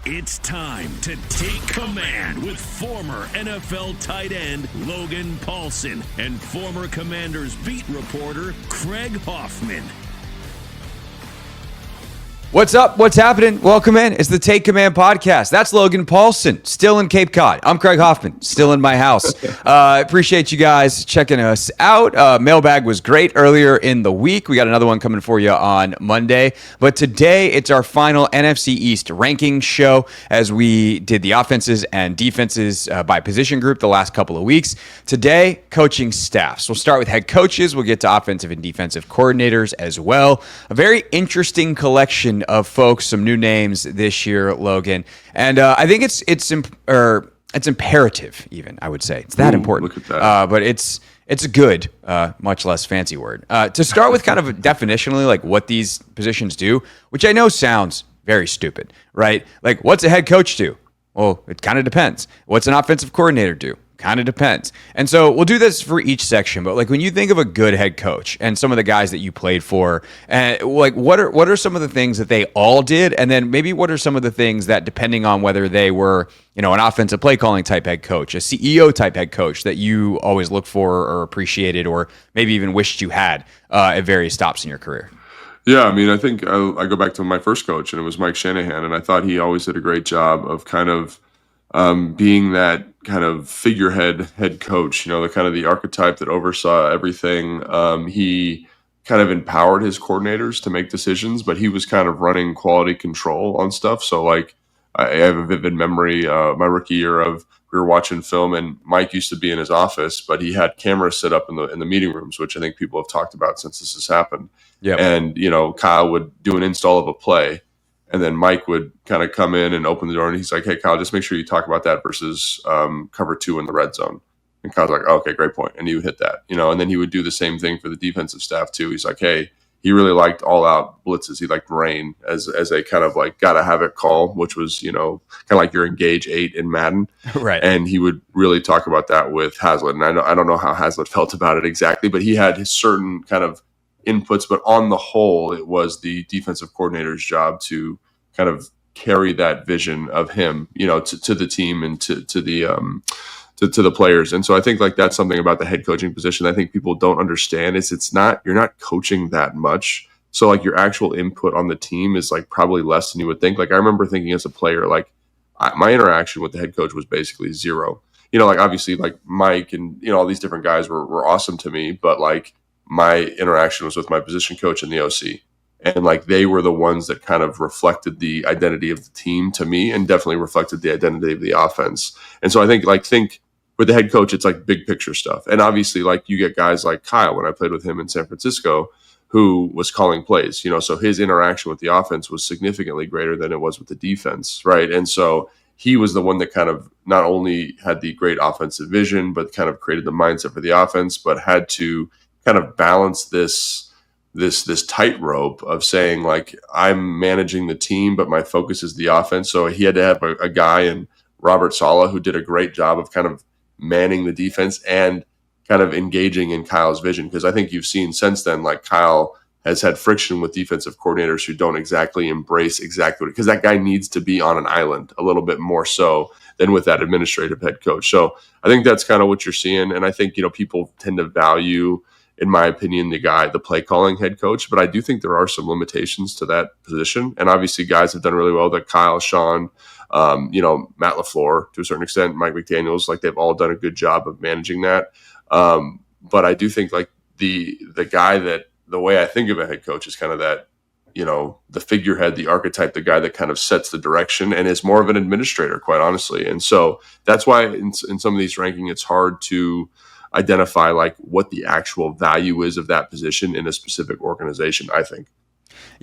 It's time to take command with former NFL tight end Logan Paulson and former Commanders beat reporter Craig Hoffman. What's up? What's happening? Welcome in. It's the Take Command podcast. That's Logan Paulson, still in Cape Cod. I'm Craig Hoffman, still in my house. Appreciate you guys checking us out. Mailbag was great earlier in the week. We got another one coming for you on Monday. But today, it's our final NFC East rankings show as we did the offenses and defenses by position group the last couple of weeks. Today, coaching staffs. We'll start with head coaches. We'll get to offensive and defensive coordinators as well. A very interesting collection of folks, some new names this year, Logan, and I think it's imperative. Even I would say it's that important. Look at that. But it's a good, much less fancy word to start with. Kind of definitionally, like what these positions do, which I know sounds very stupid, right? Like, what's a head coach do? Well, it kind of depends. What's an offensive coordinator do? Kind of depends. And so we'll do this for each section, but like when you think of a good head coach and some of the guys that you played for, like what are some of the things that they all did? And then maybe what are some of the things that, depending on whether they were, an offensive play calling type head coach, a CEO type head coach, that you always looked for or appreciated, or maybe even wished you had at various stops in your career? Yeah, I mean, I think I go back to my first coach, and it was Mike Shanahan, and I thought he always did a great job of kind of being that kind of figurehead head coach, the kind of the archetype that oversaw everything. He kind of empowered his coordinators to make decisions, but he was kind of running quality control on stuff. So like, I have a vivid memory, my rookie year of, we were watching film and Mike used to be in his office, but he had cameras set up in the meeting rooms, which I think people have talked about since this has happened. Yeah. And, Kyle would do an install of a play, and then Mike would kind of come in and open the door, and he's like, "Hey, Kyle, just make sure you talk about that versus cover 2 in the red zone." And Kyle's like, oh, "Okay, great point." And he would hit that, and then he would do the same thing for the defensive staff too. He's like, "Hey," he really liked all out blitzes. He liked rain as a kind of like gotta have it call, which was, kind of like your engage 8 in Madden. Right. And he would really talk about that with Hazlitt. And I don't know how Hazlitt felt about it exactly, but he had his certain kind of inputs, but on the whole, it was the defensive coordinator's job to kind of carry that vision of him, to the team and to the players. And so I think like that's something about the head coaching position I think people don't understand is you're not coaching that much. So like your actual input on the team is like probably less than you would think. Like I remember thinking as a player, like my interaction with the head coach was basically zero. Like obviously like Mike and, all these different guys were awesome to me, but like my interaction was with my position coach and the OC. And like they were the ones that kind of reflected the identity of the team to me and definitely reflected the identity of the offense. And so I think with the head coach, it's like big picture stuff. And obviously like you get guys like Kyle, when I played with him in San Francisco, who was calling plays, so his interaction with the offense was significantly greater than it was with the defense. Right. And so he was the one that kind of not only had the great offensive vision, but kind of created the mindset for the offense, but had to kind of balance this tightrope of saying like, I'm managing the team, but my focus is the offense. So he had to have a guy in Robert Saleh who did a great job of kind of manning the defense and kind of engaging in Kyle's vision. Because I think you've seen since then, like Kyle has had friction with defensive coordinators who don't exactly embrace exactly because that guy needs to be on an island a little bit more so than with that administrative head coach. So I think that's kind of what you're seeing. And I think, people tend to value, in my opinion, the play calling head coach, but I do think there are some limitations to that position. And obviously guys have done really well, like Kyle, Sean, Matt LaFleur to a certain extent, Mike McDaniels, like they've all done a good job of managing that. But I do think like the guy that, the way I think of a head coach is kind of that, the figurehead, the archetype, the guy that kind of sets the direction and is more of an administrator, quite honestly. And so that's why in some of these rankings, it's hard to identify like what the actual value is of that position in a specific organization, I think.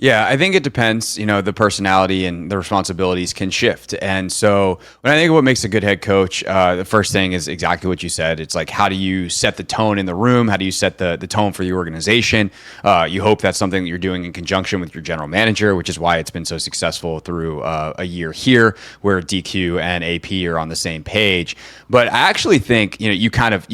Yeah, I think it depends. The personality and the responsibilities can shift. And so when I think of what makes a good head coach, the first thing is exactly what you said. It's like, how do you set the tone in the room? How do you set the tone for the organization? You hope that's something that you're doing in conjunction with your general manager, which is why it's been so successful through a year here where DQ and AP are on the same page. But I actually think, you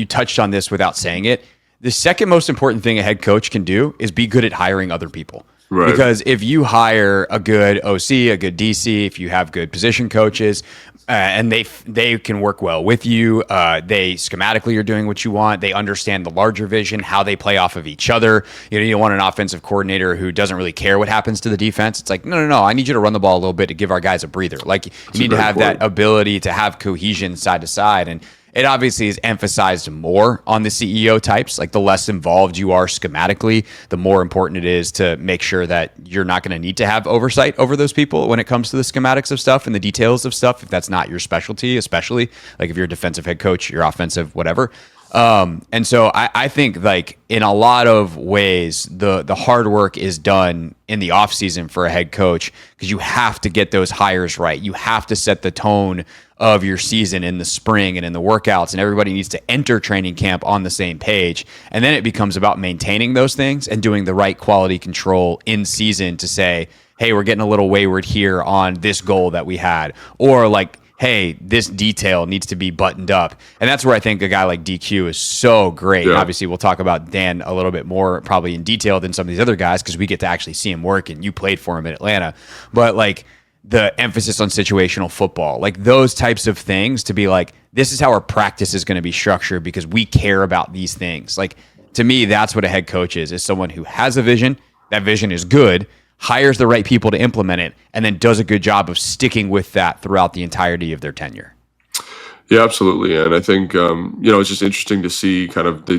touched on this without saying it. The second most important thing a head coach can do is be good at hiring other people. Right. Because if you hire a good OC, a good DC, if you have good position coaches, and they can work well with you, they schematically are doing what you want. They understand the larger vision, how they play off of each other. You don't want an offensive coordinator who doesn't really care what happens to the defense. It's like, no. I need you to run the ball a little bit to give our guys a breather. Like, you need to have that ability to have cohesion side to side. And it obviously is emphasized more on the CEO types. Like, the less involved you are schematically, the more important it is to make sure that you're not going to need to have oversight over those people when it comes to the schematics of stuff and the details of stuff, if that's not your specialty, especially like if you're a defensive head coach, you're offensive, whatever. And so I think, like, in a lot of ways, the hard work is done in the offseason for a head coach, because you have to get those hires right. You have to set the tone of your season in the spring and in the workouts, and everybody needs to enter training camp on the same page. And then it becomes about maintaining those things and doing the right quality control in season to say, hey, we're getting a little wayward here on this goal that we had, or like, hey, this detail needs to be buttoned up. And that's where I think a guy like DQ is so great. Yeah. Obviously, we'll talk about Dan a little bit more probably in detail than some of these other guys, because we get to actually see him work, and you played for him in Atlanta. But like, the emphasis on situational football, like those types of things, to be like, this is how our practice is going to be structured because we care about these things. Like, to me, that's what a head coach is someone who has a vision. That vision is good, hires the right people to implement it, and then does a good job of sticking with that throughout the entirety of their tenure. Yeah, absolutely. And I think, it's just interesting to see kind of the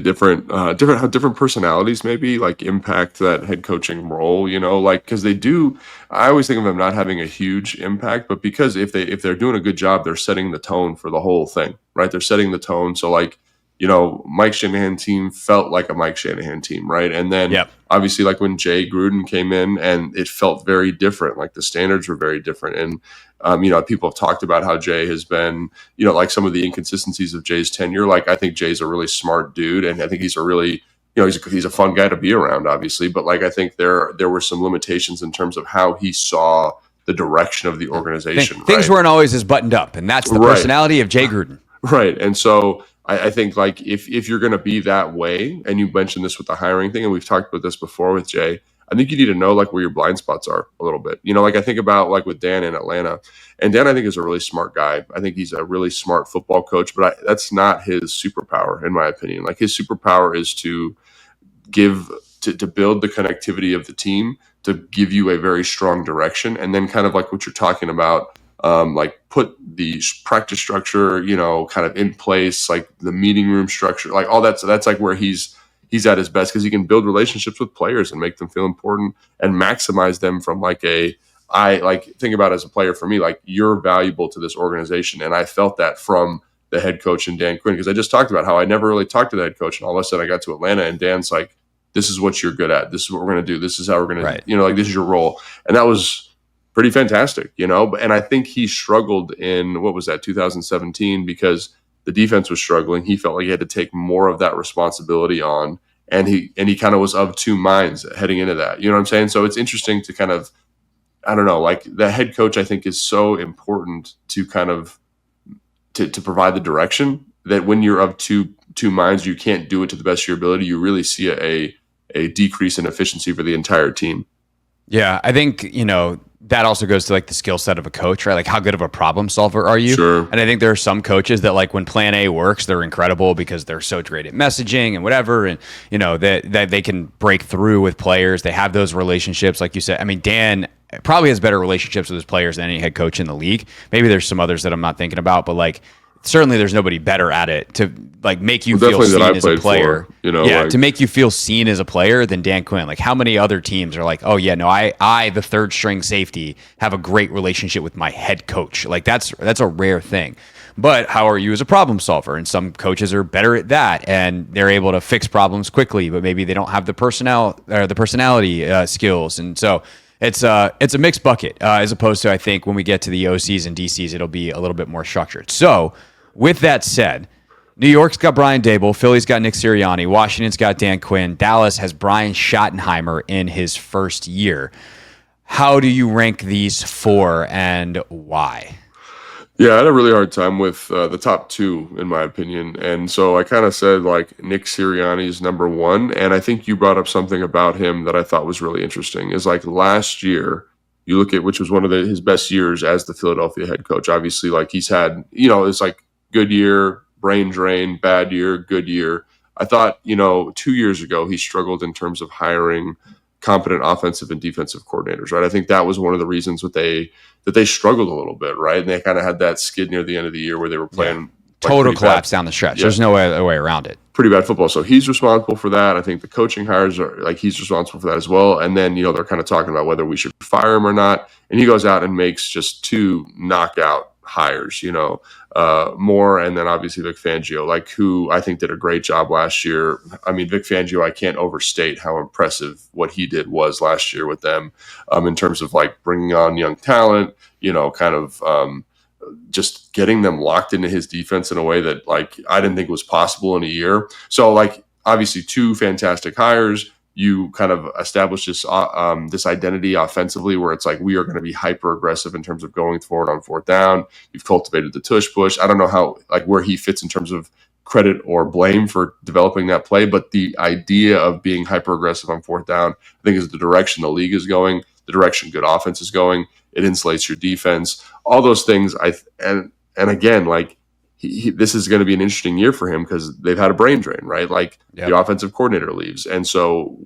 how different personalities maybe like impact that head coaching role, like, because they do, I always think of them not having a huge impact, but because if they're doing a good job, they're setting the tone for the whole thing, right? They're setting the tone. So like, Mike Shanahan team felt like a Mike Shanahan team, right? And then obviously, like when Jay Gruden came in, and it felt very different, like the standards were very different. And, people have talked about how Jay has been, like some of the inconsistencies of Jay's tenure. Like, I think Jay's a really smart dude, and I think he's a really, he's a fun guy to be around, obviously. But like, I think there were some limitations in terms of how he saw the direction of the organization. Things weren't always as buttoned up, and that's the personality of Jay Gruden. Right. And so I think, like, if you're going to be that way, and you mentioned this with the hiring thing, and we've talked about this before with Jay, I think you need to know like where your blind spots are a little bit. Like I think about like with Dan in Atlanta, and Dan I think is a really smart guy. I think he's a really smart football coach, but that's not his superpower in my opinion. Like, his superpower is to build the connectivity of the team, to give you a very strong direction, and then kind of like what you're talking about, like put the practice structure, kind of in place, like the meeting room structure, like all that. So that's like where he's at his best, because he can build relationships with players and make them feel important and maximize them from like think about it as a player for me, like, you're valuable to this organization. And I felt that from the head coach and Dan Quinn, because I just talked about how I never really talked to the head coach, and all of a sudden I got to Atlanta and Dan's like, this is what you're good at. This is what we're going to do. This is how we're going to, like, this is your role. And that was pretty fantastic, and I think he struggled in, 2017, because the defense was struggling. He felt like he had to take more of that responsibility on, and he kind of was of two minds heading into that. You know what I'm saying? So it's interesting to kind of, I don't know, like, the head coach I think is so important to kind of to provide the direction, that when you're of two minds, you can't do it to the best of your ability. You really see a decrease in efficiency for the entire team. Yeah, I think, that also goes to like the skill set of a coach, right? Like, how good of a problem solver are you? Sure. And I think there are some coaches that, like, when plan A works, they're incredible because they're so great at messaging and whatever. And, that they can break through with players. They have those relationships. Like you said, I mean, Dan probably has better relationships with his players than any head coach in the league. Maybe there's some others that I'm not thinking about, but like, certainly there's nobody better at it to like make you feel seen as a player. To make you feel seen as a player than Dan Quinn. Like, how many other teams are like, oh yeah, no, I the third string safety have a great relationship with my head coach. Like, that's a rare thing. But how are you as a problem solver? And some coaches are better at that, and they're able to fix problems quickly, but maybe they don't have the personality skills. And so it's a mixed bucket, as opposed to, I think, when we get to the OCs and DCs, it'll be a little bit more structured. So with that said, New York's got Brian Daboll, Philly's got Nick Sirianni, Washington's got Dan Quinn, Dallas has Brian Schottenheimer in his first year. How do you rank these four, and why? Yeah, I had a really hard time with the top two, in my opinion. And so I kind of said like Nick Sirianni's number one. And I think you brought up something about him that I thought was really interesting is like last year, you look at which was one of his best years as the Philadelphia head coach. Obviously, like he's had, it's like good year, brain drain, bad year, good year. I thought, 2 years ago, he struggled in terms of hiring competent offensive and defensive coordinators, right? I think that was one of the reasons that they struggled a little bit, right? And they kind of had that skid near the end of the year where they were playing total collapse down the stretch. There's no other way around it. Pretty bad football. So he's responsible for that. I think the coaching hires are like he's responsible for that as well. And then, they're kind of talking about whether we should fire him or not. And he goes out and makes just two knockout hires, Moore and then obviously Vic Fangio, like who I think did a great job last year. I mean, Vic Fangio, I can't overstate how impressive what he did was last year with them in terms of like bringing on young talent, just getting them locked into his defense in a way that like I didn't think was possible in a year. So like obviously two fantastic hires. You kind of establish this identity offensively where it's like we are going to be hyper aggressive in terms of going forward on fourth down. You've cultivated the tush push. I don't know how like where he fits in terms of credit or blame for developing that play, but the idea of being hyper aggressive on fourth down, I think, is the direction the league is going, the direction good offense is going. It insulates your defense. All those things. And again, like this is going to be an interesting year for him because they've had a brain drain, right? Like the offensive coordinator leaves. And so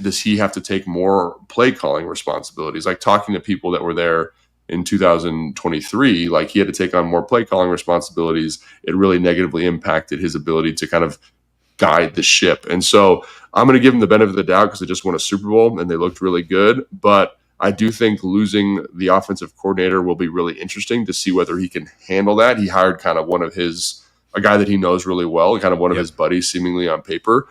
does he have to take more play calling responsibilities? Like talking to people that were there in 2023, like he had to take on more play calling responsibilities. It really negatively impacted his ability to kind of guide the ship. And so I'm going to give him the benefit of the doubt because they just won a Super Bowl and they looked really good. But I do think losing the offensive coordinator will be really interesting to see whether he can handle that. He hired kind of a guy that he knows really well, kind of one of his buddies seemingly on paper,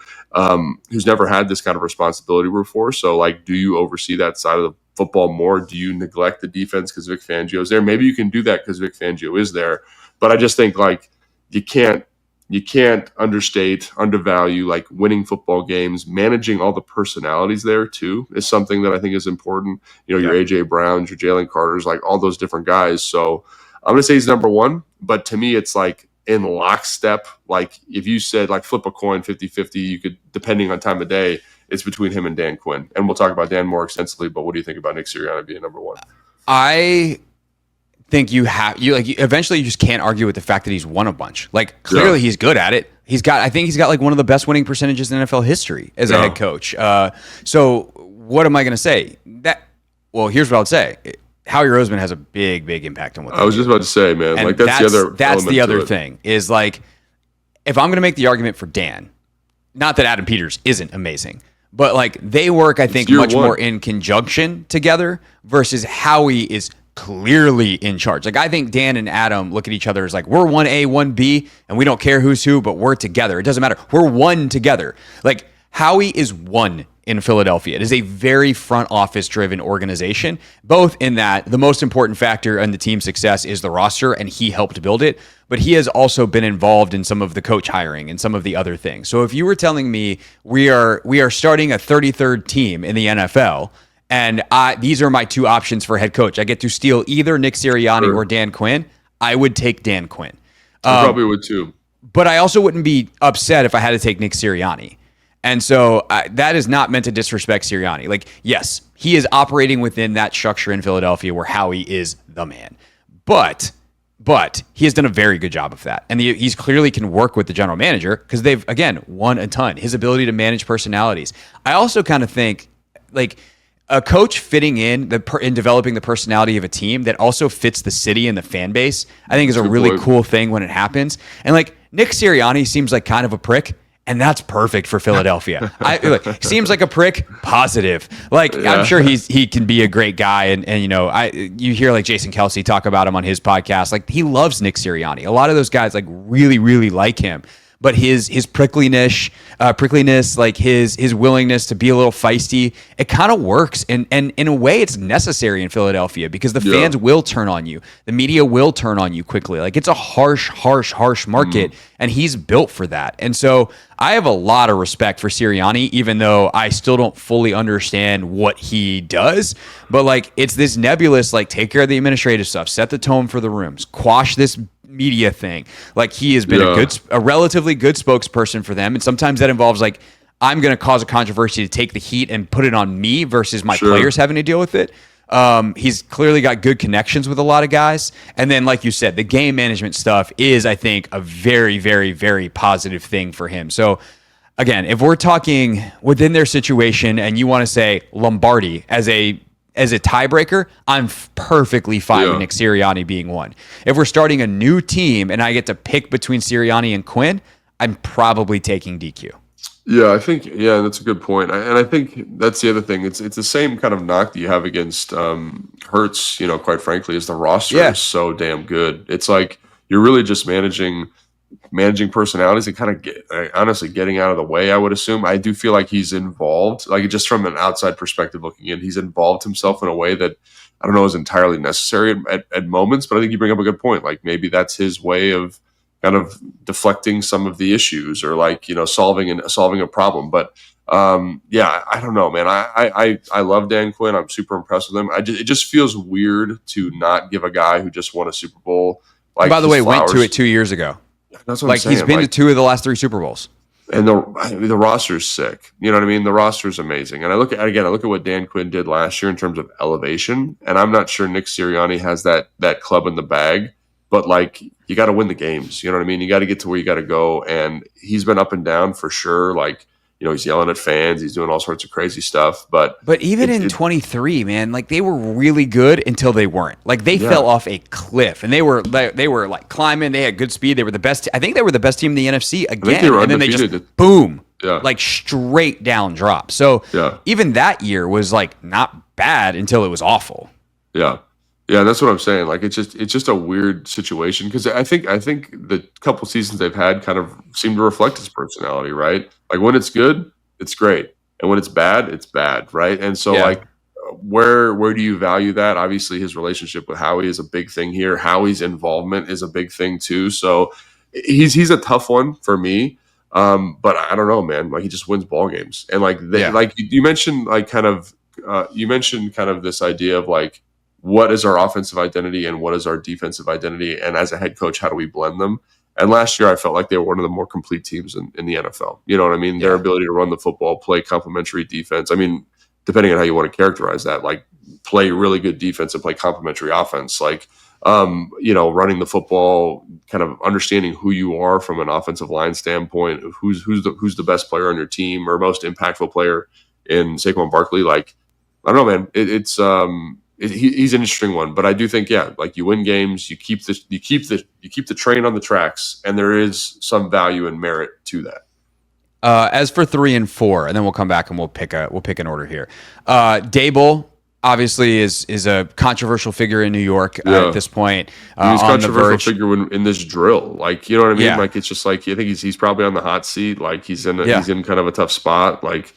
who's never had this kind of responsibility before. So like, do you oversee that side of the football more? Do you neglect the defense because Vic Fangio is there? Maybe you can do that because Vic Fangio is there. But I just think like you can't undervalue like winning football games. Managing all the personalities there too is something that I think is important. Your AJ Browns, your Jalen Carters, like all those different guys. So I'm going to say he's number one, but to me, it's like in lockstep. Like if you said like flip a coin 50-50, you could, depending on time of day, it's between him and Dan Quinn. And we'll talk about Dan more extensively, but what do you think about Nick Sirianni being number one? I think eventually you just can't argue with the fact that he's won a bunch. Like clearly he's good at it. I think he's got like one of the best winning percentages in NFL history as a head coach. So what am I going to say? Here's what I would say. Howie Roseman has a big impact on what I was just about to say, man. And like that's the other thing is like, if I'm going to make the argument for Dan, not that Adam Peters isn't amazing, but like they work, I think, much more in conjunction together versus Howie is clearly in charge. Like I think Dan and Adam look at each other as like we're 1A, 1B, and we don't care who's who, but we're together. It doesn't matter. We're one together. Like Howie is one in Philadelphia. It is a very front office driven organization, both in that the most important factor in the team's success is the roster, and he helped build it, but he has also been involved in some of the coach hiring and some of the other things. So if you were telling me we are starting a 33rd team in the NFL, and these are my two options for head coach, I get to steal either Nick Sirianni or Dan Quinn, I would take Dan Quinn. I probably would too. But I also wouldn't be upset if I had to take Nick Sirianni. And so that is not meant to disrespect Sirianni. Like, yes, he is operating within that structure in Philadelphia where Howie is the man. But he has done a very good job of that. And he's clearly can work with the general manager because they've, again, won a ton. His ability to manage personalities. I also kind of think, like, a coach fitting in developing the personality of a team that also fits the city and the fan base, I think is a really cool thing when it happens. And, like, Nick Sirianni seems like kind of a prick. And that's perfect for Philadelphia. Seems like a prick, positive. Like I'm sure he can be a great guy, and you hear like Jason Kelsey talk about him on his podcast. Like he loves Nick Sirianni. A lot of those guys like really like him. but his prickliness, like his willingness to be a little feisty, it kind of works. And in a way, it's necessary in Philadelphia because the fans will turn on you. The media will turn on you quickly. Like it's a harsh market, and he's built for that. And so I have a lot of respect for Sirianni, even though I still don't fully understand what he does. But like, it's this nebulous, like, take care of the administrative stuff, set the tone for the rooms, quash this media thing. Like, he has been a relatively good spokesperson for them. And sometimes that involves like, I'm going to cause a controversy to take the heat and put it on me versus my players having to deal with it. He's clearly got good connections with a lot of guys. And then, like you said, the game management stuff is, I think, a very, very, very positive thing for him. So, again, if we're talking within their situation and you want to say Lombardi as a tiebreaker, I'm perfectly fine with Nick Sirianni being one. If we're starting a new team and I get to pick between Sirianni and Quinn, I'm probably taking DQ. Yeah, I think that's a good point, and I think that's the other thing. It's the same kind of knock that you have against Hurts. Quite frankly, is the roster is so damn good. It's like you're really just managing personalities and kind of honestly getting out of the way. I would assume. I do feel like he's involved, like just from an outside perspective looking in, he's involved himself in a way that I don't know is entirely necessary at moments. But I think you bring up a good point. Like maybe that's his way of kind of deflecting some of the issues or like, solving a problem. But I don't know, man. I love Dan Quinn. I'm super impressed with him. It just feels weird to not give a guy who just won a Super Bowl. Like, by the way, went to it 2 years ago. That's what I'm saying. He's been to 2 of the last 3 Super Bowls. And the roster's sick. You know what I mean? The roster's amazing. And I look at what Dan Quinn did last year in terms of elevation. And I'm not sure Nick Sirianni has that club in the bag. But like, you got to win the games. You know what I mean? You got to get to where you got to go. And he's been up and down for sure. Like, he's yelling at fans. He's doing all sorts of crazy stuff. But even in 23, man, like they were really good until they weren't. Like they fell off a cliff, and they were like climbing. They had good speed. They were the best. I think they were the best team in the NFC again. And then they just boom, like straight down drop. So even that year was like not bad until it was awful. Yeah. Yeah, that's what I'm saying. Like it's just a weird situation because I think the couple seasons they've had kind of seem to reflect his personality, right? Like when it's good, it's great, and when it's bad, right? And so like, where do you value that? Obviously, his relationship with Howie is a big thing here. Howie's involvement is a big thing too. So he's a tough one for me. But I don't know, man. Like he just wins ball games, and like like you mentioned, like kind of this idea of like, what is our offensive identity and what is our defensive identity? And as a head coach, how do we blend them? And last year, I felt like they were one of the more complete teams in the NFL. You know what I mean? Their ability to run the football, play complementary defense. I mean, depending on how you want to characterize that, like play really good defense and play complementary offense. Like, running the football, kind of understanding who you are from an offensive line standpoint, who's the best player on your team or most impactful player in Saquon Barkley. Like, I don't know, man. He's an interesting one, but I do think, like you win games, you keep the train on the tracks, and there is some value and merit to that. As for 3 and 4, and then we'll come back and we'll pick an order here. Daboll obviously is a controversial figure in New York at this point. He's a controversial figure in this drill, like you know what I mean. Yeah. Like it's just like I think he's probably on the hot seat. Like he's in kind of a tough spot. Like.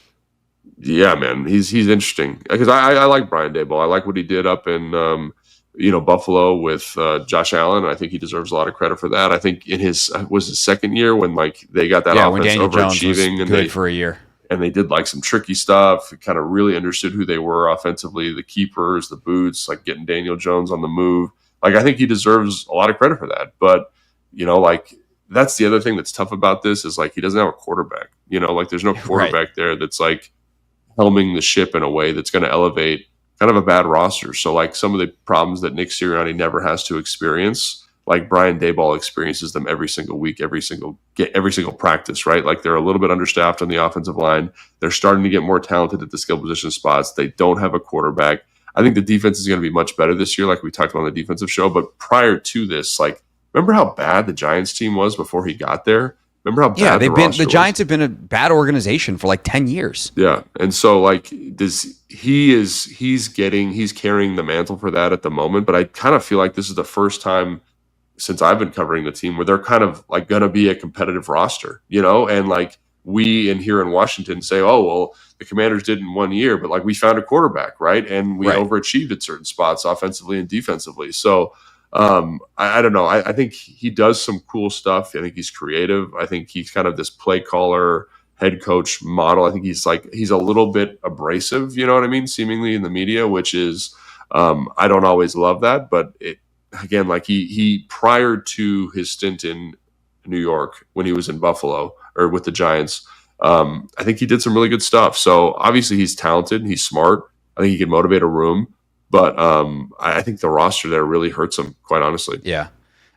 Yeah, man, he's interesting because I like Brian Daboll. I like what he did up in Buffalo with Josh Allen. I think he deserves a lot of credit for that. I think in his second year when like they got that offense Daniel overachieving and good for a year, and they did like some tricky stuff. Kind of really understood who they were offensively, the keepers, the boots, like getting Daniel Jones on the move. Like I think he deserves a lot of credit for that. But like that's the other thing that's tough about this is like he doesn't have a quarterback. Like there's no quarterback there that's like helming the ship in a way that's going to elevate kind of a bad roster. So like some of the problems that Nick Sirianni never has to experience, like Brian Daboll experiences them every single week, every single practice, right? Like they're a little bit understaffed on the offensive line. They're starting to get more talented at the skill position spots. They don't have a quarterback. I think the defense is going to be much better this year, like we talked about on the defensive show. But prior to this, like remember how bad the Giants team was before he got there? Remember how bad the Giants have been a bad organization for like 10 years. Yeah. And so like he's carrying the mantle for that at the moment, but I kind of feel like this is the first time since I've been covering the team, where they're kind of like going to be a competitive roster, you know, and like we in here in Washington say, oh, well, the Commanders did in 1 year, but like we found a quarterback, right? And we overachieved at certain spots offensively and defensively. So I don't know. I think he does some cool stuff. I think he's creative. I think he's kind of this play caller, head coach model. I think he's a little bit abrasive, you know what I mean? Seemingly in the media, which is, I don't always love that, but again, like he prior to his stint in New York when he was in Buffalo or with the Giants, I think he did some really good stuff. So obviously he's talented. He's smart. I think he can motivate a room. But I think the roster there really hurts him, quite honestly. Yeah.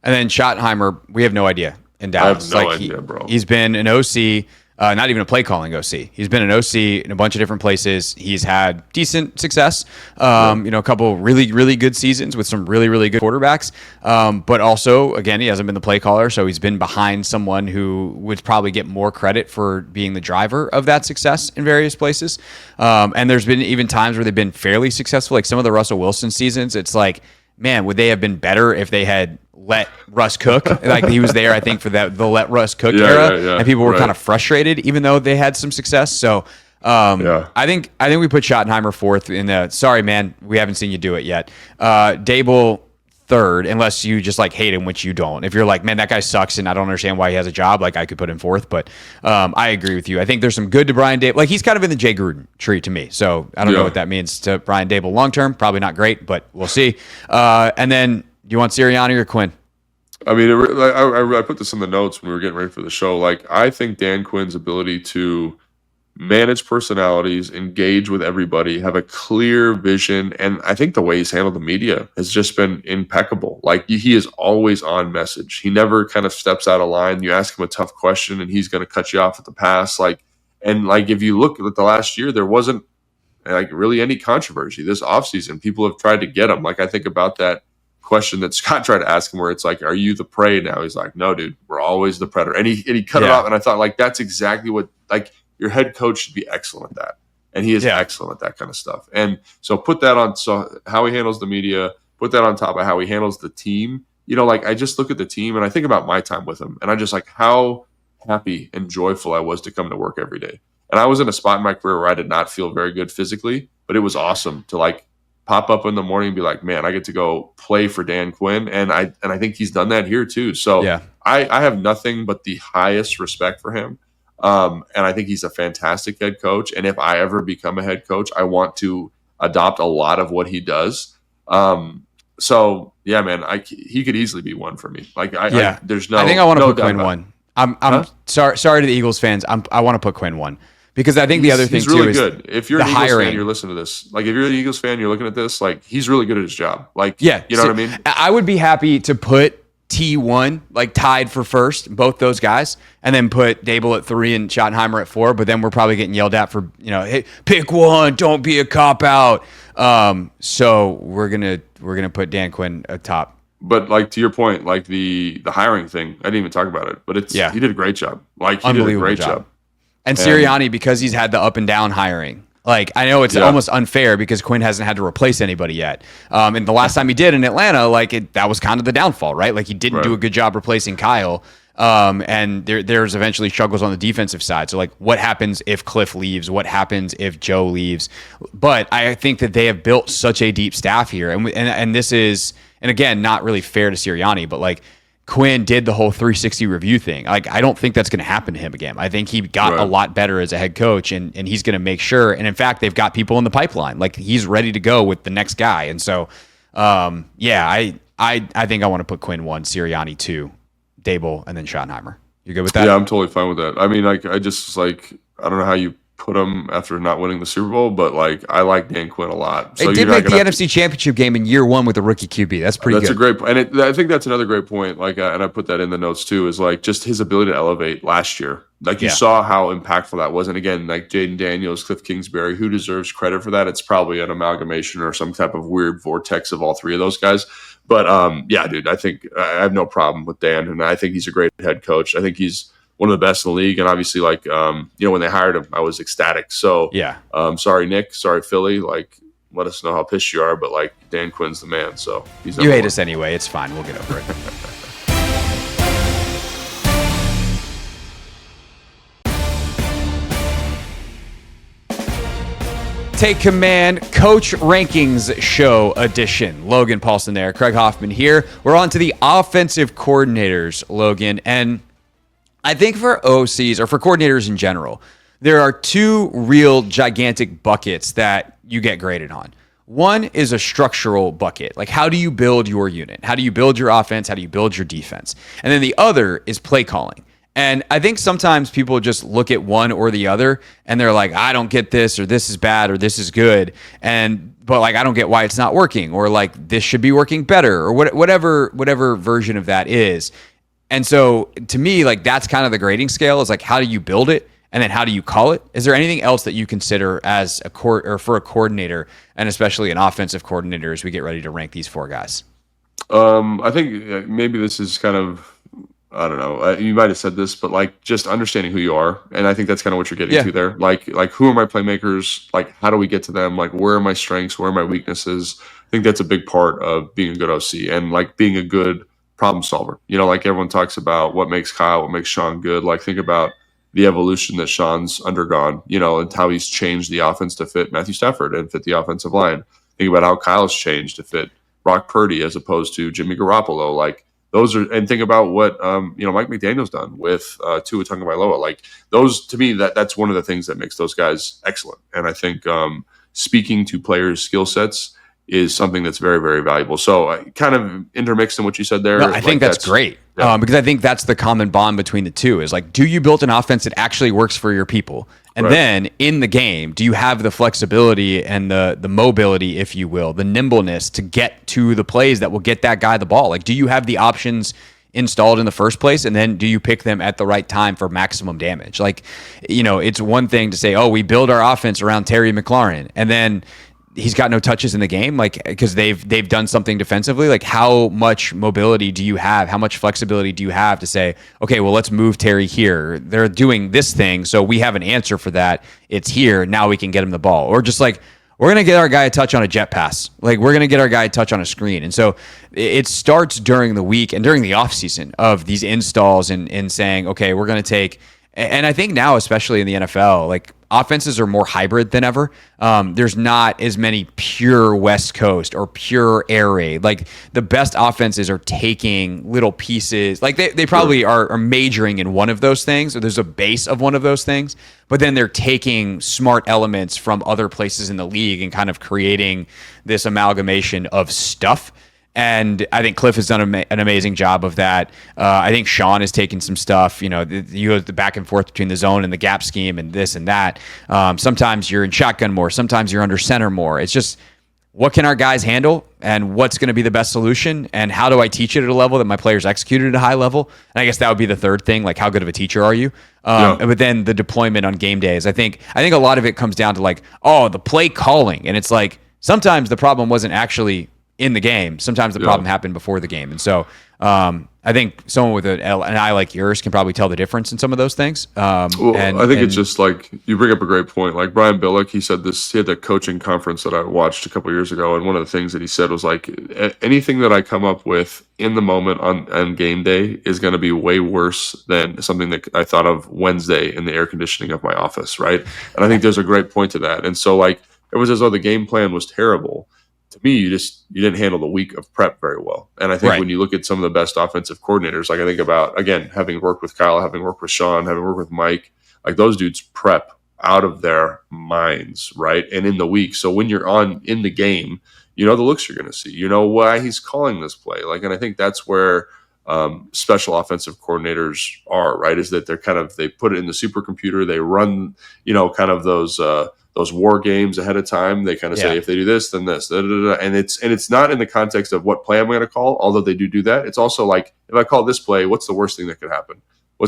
And then Schottenheimer, we have no idea in Dallas. I have no idea, bro. He's been an OC, not even a play calling OC. He's been an OC in a bunch of different places. He's had decent success, a couple really, really good seasons with some really, really good quarterbacks. But also, again, he hasn't been the play caller, so he's been behind someone who would probably get more credit for being the driver of that success in various places. And there's been even times where they've been fairly successful, like some of the Russell Wilson seasons. It's like, man, would they have been better if they had let Russ cook? Like he was there, I think, for the let Russ cook era, and people were kind of frustrated, even though they had some success. So I think we put Schottenheimer fourth in the. Sorry, man, we haven't seen you do it yet. Dable third, unless you just like hate him, which you don't. If you're like, man, that guy sucks, and I don't understand why he has a job, like I could put him fourth. But I agree with you. I think there's some good to Brian Dable. Like he's kind of in the Jay Gruden tree to me. So I don't know what that means to Brian Dable long term. Probably not great, but we'll see. And then. Do you want Sirianni or Quinn? I mean, I put this in the notes when we were getting ready for the show. Like, I think Dan Quinn's ability to manage personalities, engage with everybody, have a clear vision, and I think the way he's handled the media has just been impeccable. Like, he is always on message. He never kind of steps out of line. You ask him a tough question, and he's going to cut you off at the pass. If you look at the last year, there wasn't like really any controversy. This offseason, people have tried to get him. Like, I think about that question that Scott tried to ask him where it's like, are you the prey now? He's like, no, dude, we're always the predator. And he cut it off. And I thought, like, that's exactly what, like, your head coach should be excellent at that. And he is excellent at that kind of stuff. And so put that on, so how he handles the media, put that on top of how he handles the team. You know, like, I just look at the team and I think about my time with him, and I just like how happy and joyful I was to come to work every day. And I was in a spot in my career where I did not feel very good physically, but it was awesome to like pop up in the morning and be like, man, I get to go play for Dan Quinn. And I think he's done that here too. So I have nothing but the highest respect for him. And I think he's a fantastic head coach. And if I ever become a head coach, I want to adopt a lot of what he does. So yeah, man, he could easily be one for me. Like, there's no. I think I want to put Quinn one. I'm sorry to the Eagles fans. I want to put Quinn one. Because I think the other thing, he's really too, good. If you're an Eagles fan, you're listening to this. Like, if you're an Eagles fan, you're looking at this, like, he's really good at his job. Like, you know what I mean? I would be happy to put T1, like, tied for first, both those guys, and then put Dable at 3 and Schottenheimer at 4, but then we're probably getting yelled at for, hey, pick one, don't be a cop-out. So we're gonna put Dan Quinn atop. But, like, to your point, like, the hiring thing, I didn't even talk about it, but he did a great job. Like, he did a great job. And Sirianni, because he's had the up and down hiring. Like, I know it's almost unfair because Quinn hasn't had to replace anybody yet. And the last time he did in Atlanta, like, that was kind of the downfall, right? Like, he didn't do a good job replacing Kyle. And there's eventually struggles on the defensive side. So, like, what happens if Cliff leaves? What happens if Joe leaves? But I think that they have built such a deep staff here. And this is, and again, not really fair to Sirianni, but, like, Quinn did the whole 360 review thing. Like, I don't think that's going to happen to him again. I think he got a lot better as a head coach, and he's going to make sure. And in fact, they've got people in the pipeline. Like, he's ready to go with the next guy. And so, I think I want to put Quinn 1, Sirianni 2, Dable, and then Schottenheimer. You good with that? Yeah, I'm totally fine with that. I mean, like, I don't know how you put him after not winning the Super Bowl, but like, I like Dan Quinn a lot. So they did make the NFC Championship game in year 1 with the rookie QB. That's pretty good. That's a great point. And I think that's another great point. Like, and I put that in the notes too, is like just his ability to elevate last year. Like, you saw how impactful that was. And again, like Jaden Daniels, Cliff Kingsbury, who deserves credit for that? It's probably an amalgamation or some type of weird vortex of all three of those guys. But dude, I think I have no problem with Dan, and I think he's a great head coach. I think he's one of the best in the league. And obviously, like, when they hired him, I was ecstatic. So, sorry, Nick. Sorry, Philly. Like, let us know how pissed you are. But, like, Dan Quinn's the man. So, you hate us anyway. It's fine. We'll get over it. Take Command Coach Rankings Show edition. Logan Paulson there, Craig Hoffman here. We're on to the offensive coordinators, Logan. And I think for OCs, or for coordinators in general, there are two real gigantic buckets that you get graded on. One is a structural bucket. Like, how do you build your unit? How do you build your offense? How do you build your defense? And then the other is play calling. And I think sometimes people just look at one or the other and they're like, I don't get this, or this is bad, or this is good. But like, I don't get why it's not working, or like this should be working better, or whatever version of that is. And so to me, like, that's kind of the grading scale, is like, how do you build it? And then how do you call it? Is there anything else that you consider as for a coordinator, and especially an offensive coordinator, as we get ready to rank these four guys? I think maybe this is kind of, I don't know, you might have said this, but like, just understanding who you are. And I think that's kind of what you're getting to there. Like who are my playmakers? Like, how do we get to them? Like, where are my strengths? Where are my weaknesses? I think that's a big part of being a good OC, and like being a good problem solver. You know, like everyone talks about what makes Kyle, what makes Sean good. Like, think about the evolution that Sean's undergone, you know, and how he's changed the offense to fit Matthew Stafford and fit the offensive line. Think about how Kyle's changed to fit Brock Purdy as opposed to Jimmy Garoppolo. Like, those are, and think about what Mike McDaniel's done with Tua Tagovailoa. Like, those, to me, that's one of the things that makes those guys excellent. And I think speaking to players' skill sets is something that's very, very valuable. So kind of intermixed in what you said there. No, I think that's great. Yeah. Because I think that's the common bond between the two, is like, do you build an offense that actually works for your people? And then in the game, do you have the flexibility and the mobility, if you will, the nimbleness to get to the plays that will get that guy the ball? Like, do you have the options installed in the first place? And then do you pick them at the right time for maximum damage? Like, you know, it's one thing to say, oh, we build our offense around Terry McLaurin, and then he's got no touches in the game, like, because they've done something defensively. Like, how much mobility do you have? How much flexibility do you have to say, okay, well, let's move Terry here. They're doing this thing, so we have an answer for that. It's here. Now we can get him the ball. Or just like, we're going to get our guy a touch on a jet pass. Like, we're going to get our guy a touch on a screen. And so it starts during the week and during the offseason of these installs and saying, okay, we're going to take. And I think now, especially in the NFL, like, offenses are more hybrid than ever. There's not as many pure West Coast or pure air raid. Like, the best offenses are taking little pieces. Like, they probably are majoring in one of those things, or there's a base of one of those things, but then they're taking smart elements from other places in the league and kind of creating this amalgamation of stuff. And I think Cliff has done an amazing job of that. I think Sean has taken some stuff. You know, you go the back and forth between the zone and the gap scheme and this and that. Sometimes you're in shotgun more. Sometimes you're under center more. It's just, what can our guys handle, and what's going to be the best solution, and how do I teach it at a level that my players execute at a high level? And I guess that would be the third thing, like, how good of a teacher are you? But then the deployment on game days. I think a lot of it comes down to like, oh, the play calling. And it's like, sometimes the problem wasn't actually in the game. Sometimes the problem happened before the game. And so I think someone with an eye like yours can probably tell the difference in some of those things. I think it's just like, you bring up a great point. Like, Brian Billick, he said this, he had that coaching conference that I watched a couple of years ago. And one of the things that he said was like, anything that I come up with in the moment on game day is going to be way worse than something that I thought of Wednesday in the air conditioning of my office. Right. And I think there's a great point to that. And so, like, it was as though the game plan was terrible. To me, you didn't handle the week of prep very well. And I think when you look at some of the best offensive coordinators, like, I think about, again, having worked with Kyle, having worked with Sean, having worked with Mike, like, those dudes prep out of their minds, right? And in the week. So when you're in the game, you know the looks you're going to see. You know why he's calling this play. Like, and I think that's where special offensive coordinators are, right? Is that they put it in the supercomputer. They run, kind of those war games ahead of time. They kind of say, if they do this, then this, and it's not in the context of what play I'm going to call, although they do that. It's also like, if I call this play, what's the worst thing that could happen? Why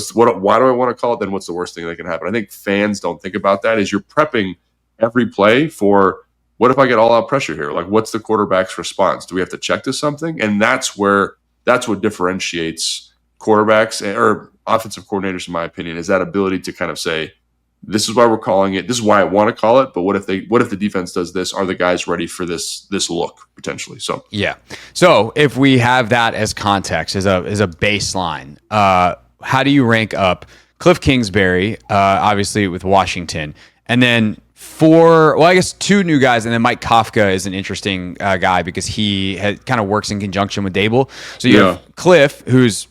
do I want to call it? Then what's the worst thing that can happen? I think fans don't think about that. Is you're prepping every play for, what if I get all out pressure here? Like, what's the quarterback's response? Do we have to check to something? And that's what differentiates quarterbacks or offensive coordinators, in my opinion, is that ability to kind of say, this is why we're calling it. This is why I want to call it. But what if the defense does this? Are the guys ready for this look potentially? So yeah. So if we have that as context, as a baseline, how do you rank up Cliff Kingsbury, obviously with Washington, and then I guess 2 new guys, and then Mike Kafka is an interesting guy because he kind of works in conjunction with Dable. So you have Cliff, who's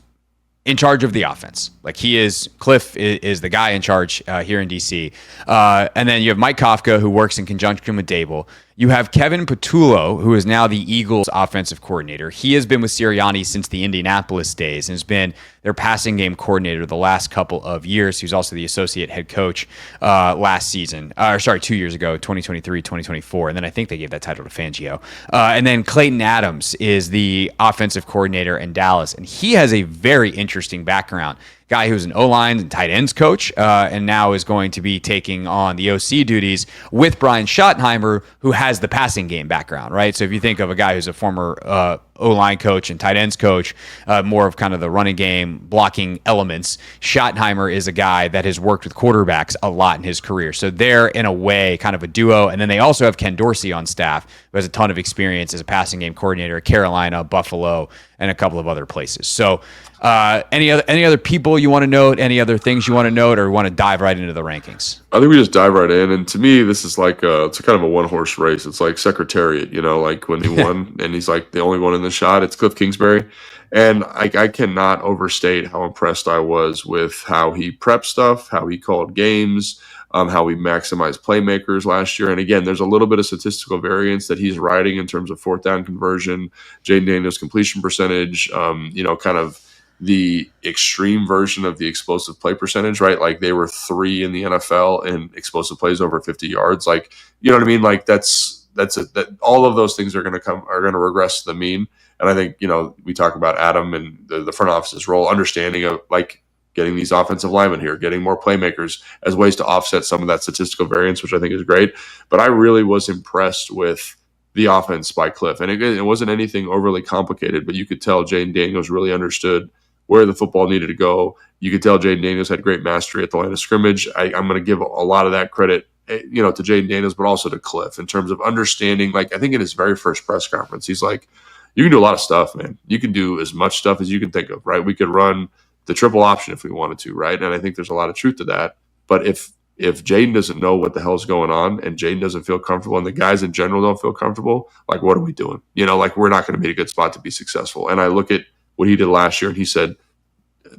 in charge of the offense. Like Cliff is the guy in charge here in DC. And then you have Mike Kafka, who works in conjunction with Dable. You have Kevin Patullo, who is now the Eagles offensive coordinator. He has been with Sirianni since the Indianapolis days and has been their passing game coordinator the last couple of years. He was also the associate head coach last season, 2 years ago, 2023, 2024. And then I think they gave that title to Fangio. And then Clayton Adams is the offensive coordinator in Dallas. And he has a very interesting background. Guy who's an O-line and tight ends coach, and now is going to be taking on the OC duties with Brian Schottenheimer, who has the passing game background, right? So if you think of a guy who's a former O-line coach and tight ends coach, more of kind of the running game blocking elements, Schottenheimer is a guy that has worked with quarterbacks a lot in his career. So they're, in a way, kind of a duo. And then they also have Ken Dorsey on staff, who has a ton of experience as a passing game coordinator at Carolina, Buffalo, and a couple of other places. So any other people you want to note, any other things you want to note, or want to dive right into the rankings? I think we just dive right in. And to me, this is like it's kind of a one-horse race. It's like Secretariat, like when he won and he's like the only one in the shot. It's Cliff Kingsbury. And I cannot overstate how impressed I was with how he prepped stuff, how he called games, how we maximized playmakers last year. And again, there's a little bit of statistical variance that he's riding in terms of 4th down conversion, Jaden Daniels' completion percentage, kind of the extreme version of the explosive play percentage, right? Like they were 3 in the NFL in explosive plays over 50 yards. Like, you know what I mean? Like that all of those things are going to regress to the mean. And I think, we talk about Adam and the front office's role, understanding of like getting these offensive linemen here, getting more playmakers as ways to offset some of that statistical variance, which I think is great. But I really was impressed with the offense by Cliff. And it wasn't anything overly complicated, but you could tell Jaden Daniels really understood where the football needed to go. You could tell Jaden Daniels had great mastery at the line of scrimmage. I'm going to give a lot of that credit, to Jaden Daniels, but also to Cliff in terms of understanding. Like, I think in his very first press conference, he's like, you can do a lot of stuff, man. You can do as much stuff as you can think of, right? We could run the triple option if we wanted to, right? And I think there's a lot of truth to that. But if Jaden doesn't know what the hell's going on and Jaden doesn't feel comfortable and the guys in general don't feel comfortable, like, what are we doing? Like, we're not going to be in a good spot to be successful. And I look at what he did last year and he said,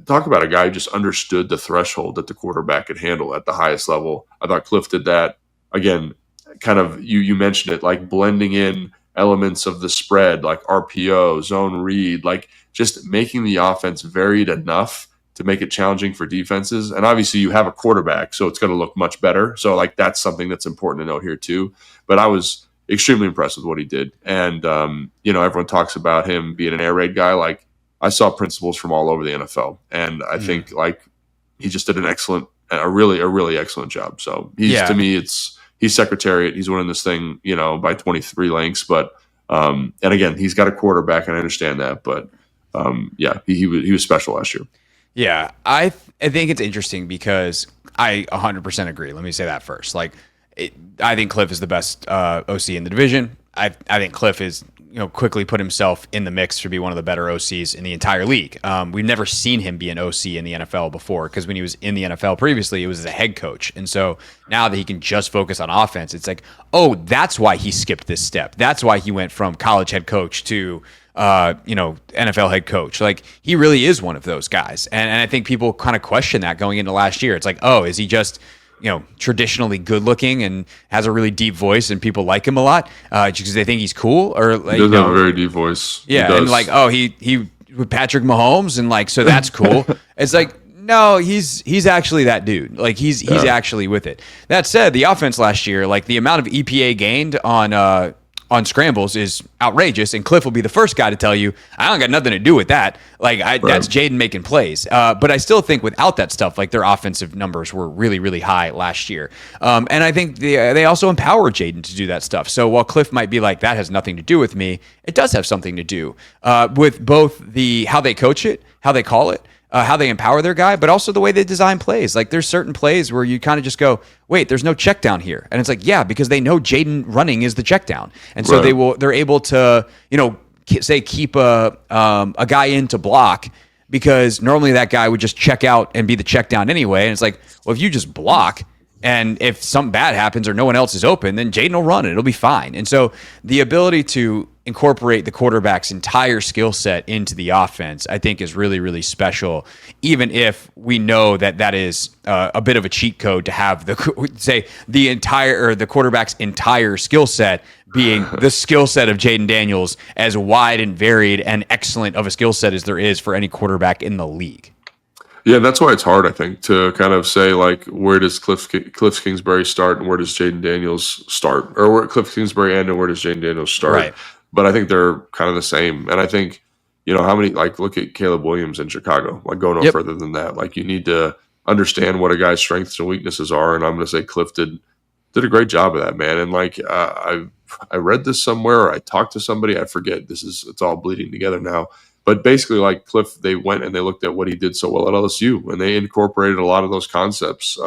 talk about a guy who just understood the threshold that the quarterback could handle at the highest level. I thought Cliff did that. Again, kind of, you mentioned it, like blending in elements of the spread, like RPO, zone read, like just making the offense varied enough to make it challenging for defenses. And obviously you have a quarterback, so it's going to look much better. So like that's something that's important to note here too. But I was extremely impressed with what he did. And, everyone talks about him being an air raid guy. Like, I saw principles from all over the NFL. And I think like he just did a really excellent job. So to me, he's Secretariat. He's winning this thing, by 23 lengths. But, and again, he's got a quarterback and I understand that, but he was special last year. Yeah. I think it's interesting because I 100% agree. Let me say that first. Like, I think Cliff is the best OC in the division. I think Cliff is, quickly put himself in the mix to be one of the better OCs in the entire league. We've never seen him be an OC in the NFL before because when he was in the NFL previously, it was as a head coach. And so now that he can just focus on offense, it's like, oh, that's why he skipped this step. That's why he went from college head coach to NFL head coach. Like, he really is one of those guys. And I think people kind of question that going into last year. It's like, oh, is he just traditionally good looking and has a really deep voice and people like him a lot because they think he's cool? Or like, he does have a very deep voice. Yeah. And like, oh, he with Patrick Mahomes and like, so that's cool. It's like, no, he's actually that dude. Like he's actually with it. That said, the offense last year, like the amount of EPA gained on scrambles is outrageous, and Cliff will be the first guy to tell you, I don't got nothing to do with that. Like, that's Jaden making plays. But I still think without that stuff, like their offensive numbers were really, really high last year. And I think they also empower Jaden to do that stuff. So while Cliff might be like, that has nothing to do with me, it does have something to do with both how they coach it, how they call it, how they empower their guy, but also the way they design plays. Like, there's certain plays where you kind of just go, wait, there's no check down here. And it's like, yeah, because they know Jaden running is the check down. And so they're able to, say keep a guy in to block, because normally that guy would just check out and be the check down anyway. And it's like, well, if you just block, And if something bad happens or no one else is open, then Jaden will run it. It'll be fine. And so the ability to incorporate the quarterback's entire skill set into the offense, I think, is really, really special, even if we know that that is a bit of a cheat code to have the quarterback's entire skill set being the skill set of Jaden Daniels, as wide and varied and excellent of a skill set as there is for any quarterback in the league. Yeah, that's why it's hard, I think, to kind of say, like, where does Cliff Kingsbury start and where does Jaden Daniels start? Or where Cliff Kingsbury end and where does Jaden Daniels start? Right. But I think they're kind of the same. And I think, how many, like, look at Caleb Williams in Chicago, like, go no further than that. Like, you need to understand what a guy's strengths and weaknesses are. And I'm going to say Cliff did a great job of that, man. And, like, I read this somewhere, or I talked to somebody, I forget. It's all bleeding together now. But basically, like Cliff, they went and they looked at what he did so well at LSU, and they incorporated a lot of those concepts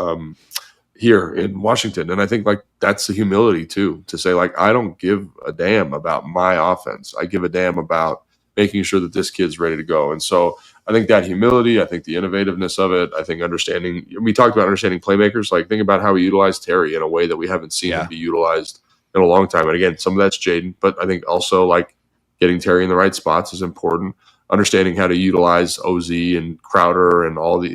here in Washington. And I think, like, that's the humility too, to say, like, I don't give a damn about my offense. I give a damn about making sure that this kid's ready to go. And so I think that humility, I think the innovativeness of it, I think we talked about understanding playmakers, like think about how we utilized Terry in a way that we haven't seen him be utilized in a long time. And again, some of that's Jaden, but I think also, like, getting Terry in the right spots is important. Understanding how to utilize OZ and Crowder and all the,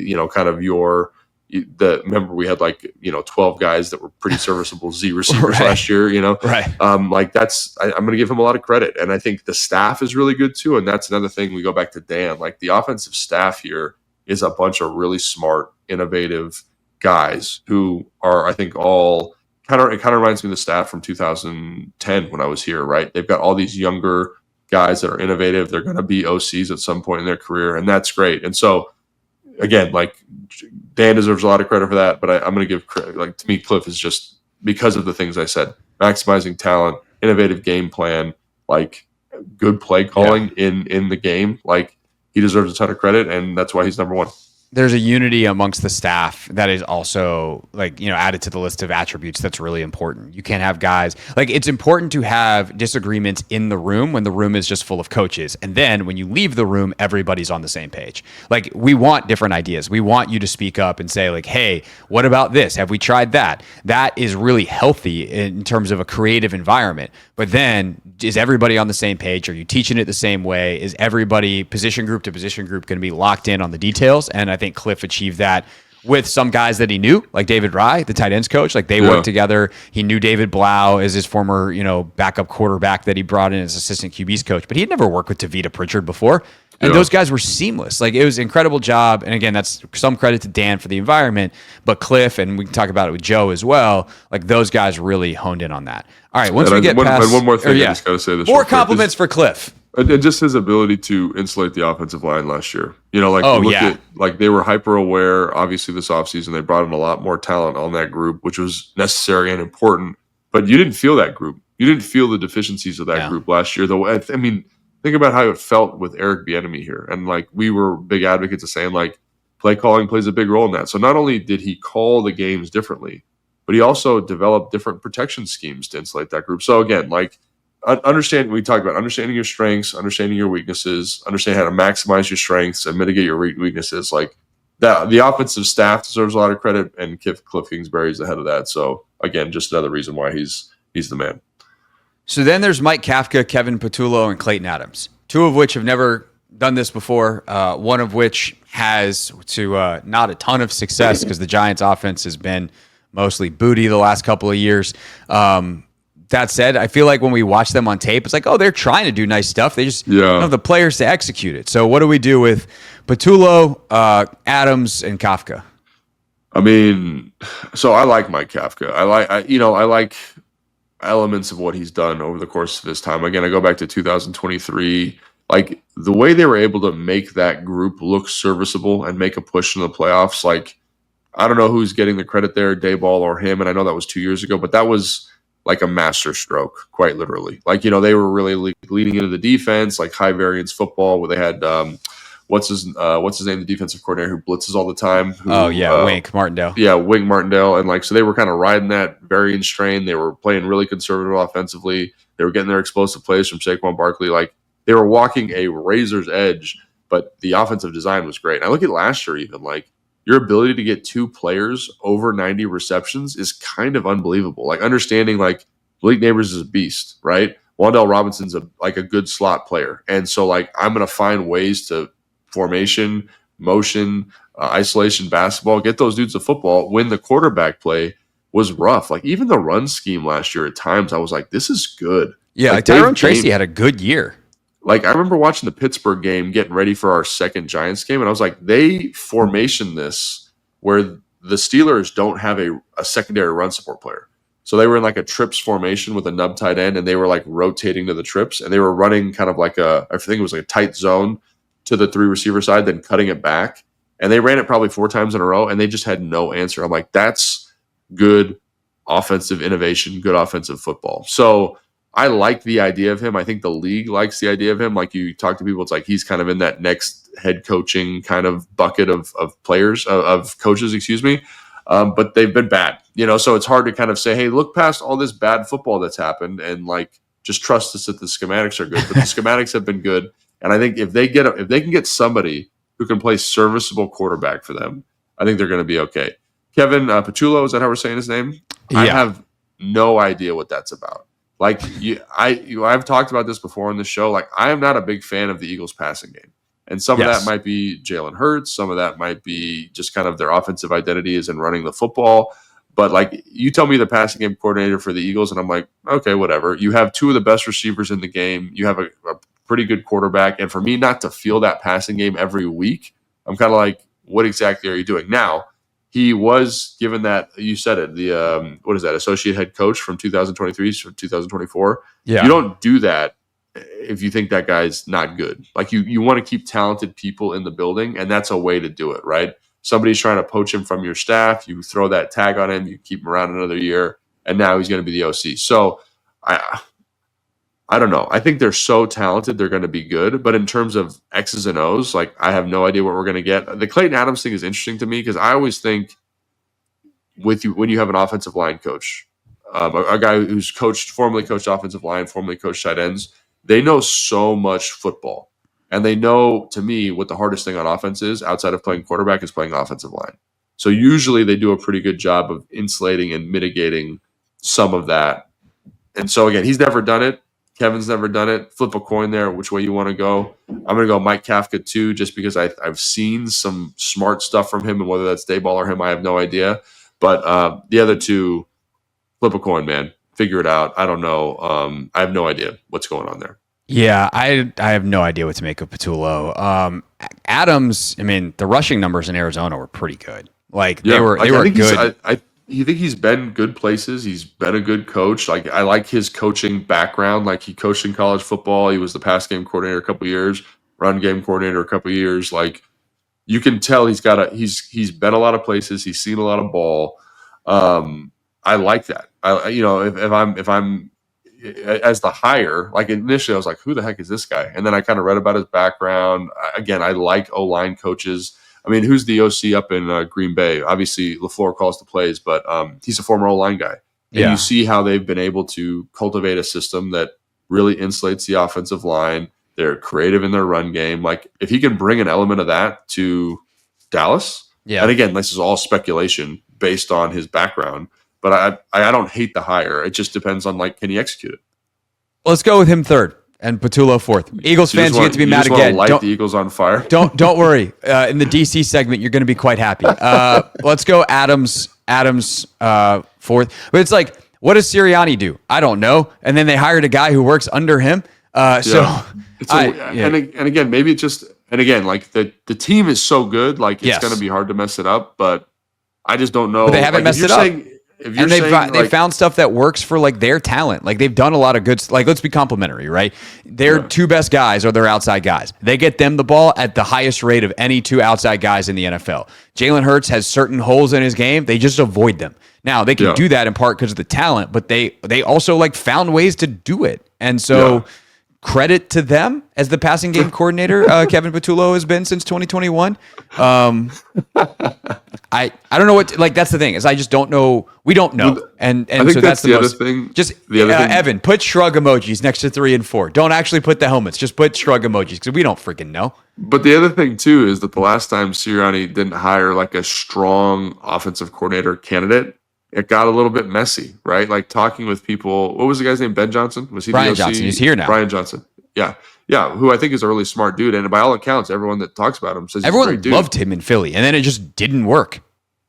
remember we had 12 guys that were pretty serviceable Z receivers last year, Right. I'm going to give him a lot of credit. And I think the staff is really good too. And that's another thing. We go back to Dan, like, the offensive staff here is a bunch of really smart, innovative guys who are, I think, all it kind of reminds me of the staff from 2010 when I was here, right? They've got all these younger guys that are innovative. They're going to be OCs at some point in their career, and that's great. And so, again, like, Dan deserves a lot of credit for that, but I'm going to give credit. Like, to me, Cliff is just, because of the things I said, maximizing talent, innovative game plan, like, good play calling in the game. Like, he deserves a ton of credit, and that's why he's number one. There's a unity amongst the staff that is also, like, added to the list of attributes that's really important. You can't have guys, like, it's important to have disagreements in the room when the room is just full of coaches. And then when you leave the room, everybody's on the same page. Like, we want different ideas. We want you to speak up and say, like, hey, what about this? Have we tried that? That is really healthy in terms of a creative environment. But then, is everybody on the same page? Are you teaching it the same way? Is everybody position group to position group going to be locked in on the details? And I think Cliff achieved that with some guys that he knew, like David Rye, the tight ends coach. Like, they worked together. He knew David Blau as his former, backup quarterback that he brought in as assistant QB's coach, but he had never worked with Tavita Pritchard before. And those guys were seamless. Like, it was an incredible job. And again, that's some credit to Dan for the environment, but Cliff, and we can talk about it with Joe as well, like, those guys really honed in on that. All right, once we get past... one more thing, I just got to say this. More compliments for Cliff. And just his ability to insulate the offensive line last year. They were hyper aware. Obviously, this offseason, they brought in a lot more talent on that group, which was necessary and important. But you didn't feel that group. You didn't feel the deficiencies of that group last year. Though, I mean, think about how it felt with Eric Bieniemy here. And, like, we were big advocates of saying, like, play calling plays a big role in that. So not only did he call the games differently, but he also developed different protection schemes to insulate that group. So again, like, we talked about understanding your strengths, understanding your weaknesses, understand how to maximize your strengths and mitigate your weaknesses. Like, that, the offensive staff deserves a lot of credit, and Cliff Kingsbury is ahead of that. So again, just another reason why he's the man. So then there's Mike Kafka, Kevin Patullo, and Clayton Adams, two of which have never done this before, one of which has to not a ton of success because the Giants' offense has been mostly booty the last couple of years. That said, I feel like when we watch them on tape, it's like, oh, they're trying to do nice stuff. They just don't have the players to execute it. So what do we do with Patullo, Adams, and Kafka? I mean, so I like Mike Kafka. I like elements of what he's done over the course of his time. Again, I go back to 2023. Like, the way they were able to make that group look serviceable and make a push in the playoffs, like, I don't know who's getting the credit there, Dayball or him, and I know that was 2 years ago, but that was like a master stroke, quite literally. Like, they were really leading into the defense, like high variance football, where they had what's his name, the defensive coordinator who blitzes all the time. Wink Martindale. Yeah, Wink Martindale, and like, so they were kind of riding that variance train. They were playing really conservative offensively. They were getting their explosive plays from Saquon Barkley. Like, they were walking a razor's edge, but the offensive design was great. And I look at last year, even, like, your ability to get two players over 90 receptions is kind of unbelievable. Like understanding like Malik Neighbors is a beast, right? Wan'Dale Robinson's a good slot player. And so like I'm going to find ways to formation, motion, isolation basketball, get those dudes to football when the quarterback play was rough. Like even the run scheme last year at times, I was like, this is good. Yeah, like Tyrone Tracy had a good year. Like I remember watching the Pittsburgh game, getting ready for our second Giants game, and I was like, they formation this where the Steelers don't have a secondary run support player. So they were in like a trips formation with a nub tight end, and they were like rotating to the trips, and they were running kind of like I think it was like a tight zone to the three receiver side, then cutting it back. And they ran it probably 4 times in a row, and they just had no answer. I'm like, that's good offensive innovation, good offensive football. So I like the idea of him. I think the league likes the idea of him. Like you talk to people, it's like he's kind of in that next head coaching kind of bucket of players, of coaches, excuse me. But they've been bad, so it's hard to kind of say, hey, look past all this bad football that's happened and like just trust us that the schematics are good. But the schematics have been good. And I think if they can get somebody who can play serviceable quarterback for them, I think they're going to be okay. Kevin Patullo, is that how we're saying his name? Yeah. I have no idea what that's about. Like I've talked about this before on the show. Like I am not a big fan of the Eagles passing game. And some of that might be Jalen Hurts. Some of that might be just kind of their offensive identity is in running the football. But like you tell me the passing game coordinator for the Eagles, and I'm like, okay, whatever. You have 2 of the best receivers in the game. You have a pretty good quarterback. And for me not to feel that passing game every week, I'm kind of like, what exactly are you doing? Now, he was given that, you said it, the what is that, associate head coach from 2023 to 2024. Yeah. You don't do that if you think that guy's not good. Like you want to keep talented people in the building, and that's a way to do it, right? Somebody's trying to poach him from your staff. You throw that tag on him, you keep him around another year, and now he's going to be the OC. So I don't know. I think they're so talented, they're going to be good. But in terms of X's and O's, like I have no idea what we're going to get. The Clayton Adams thing is interesting to me because I always think when you have an offensive line coach, a guy who's formerly coached offensive line, formerly coached tight ends, they know so much football. And they know, to me, what the hardest thing on offense is outside of playing quarterback is playing offensive line. So usually they do a pretty good job of insulating and mitigating some of that. And so, again, he's never done it. Kevin's never done it. Flip a coin there, which way you want to go. I'm going to go Mike Kafka too, just because I've seen some smart stuff from him, and whether that's Dayball or him, I have no idea. But the other two, flip a coin, man. Figure it out. I don't know. I have no idea what's going on there. Yeah, I have no idea what to make of Patullo. Adams, I mean, the rushing numbers in Arizona were pretty good. Like they were good. You think he's been good places. He's been a good coach. Like I like his coaching background. Like he coached in college football. He was the pass game coordinator a couple of years, run game coordinator a couple of years. Like you can tell he's he's been a lot of places. He's seen a lot of ball. I like that. If I'm as the hire, like initially I was like, who the heck is this guy? And then I kind of read about his background. Again, I like O-line coaches. I mean, who's the OC up in Green Bay? Obviously, LaFleur calls the plays, but he's a former O-line guy. And you see how they've been able to cultivate a system that really insulates the offensive line. They're creative in their run game. Like, if he can bring an element of that to Dallas, and again, this is all speculation based on his background, but I don't hate the hire. It just depends on, like, can he execute it? Let's go with him third. And Patullo fourth. Eagles fans, you get to be mad again. Light the Eagles on fire. Don't worry. In the DC segment, you're going to be quite happy. Let's go Adams fourth. But it's like, what does Sirianni do? I don't know. And then they hired a guy who works under him. And again, maybe it just, and again, like the team is so good, like it's going to be hard to mess it up. But I just don't know. But they haven't messed it up. And they've found stuff that works for like their talent. Like they've done a lot of good. Like let's be complimentary, right? Their two best guys are their outside guys. They get them the ball at the highest rate of any two outside guys in the NFL. Jalen Hurts has certain holes in his game. They just avoid them. Now they can do that in part because of the talent, but they also like found ways to do it. And so credit to them as the passing game coordinator Kevin Patullo has been since 2021. I don't know what that's the thing is I just don't know. We don't know, and I think so that's the other most thing. Just the other thing, Evan, put shrug emojis next to 3 and 4. Don't actually put the helmets. Just put shrug emojis because we don't freaking know. But the other thing too is that the last time Sirianni didn't hire like a strong offensive coordinator candidate, it got a little bit messy, right? Like talking with people. What was the guy's name? Ben Johnson? Was he Brian the OC? Johnson? He's here now. Brian Johnson. Yeah. Yeah. Who I think is a really smart dude. And by all accounts, everyone that talks about him says Everyone he's a great dude. loved him in Philly, and then it just didn't work.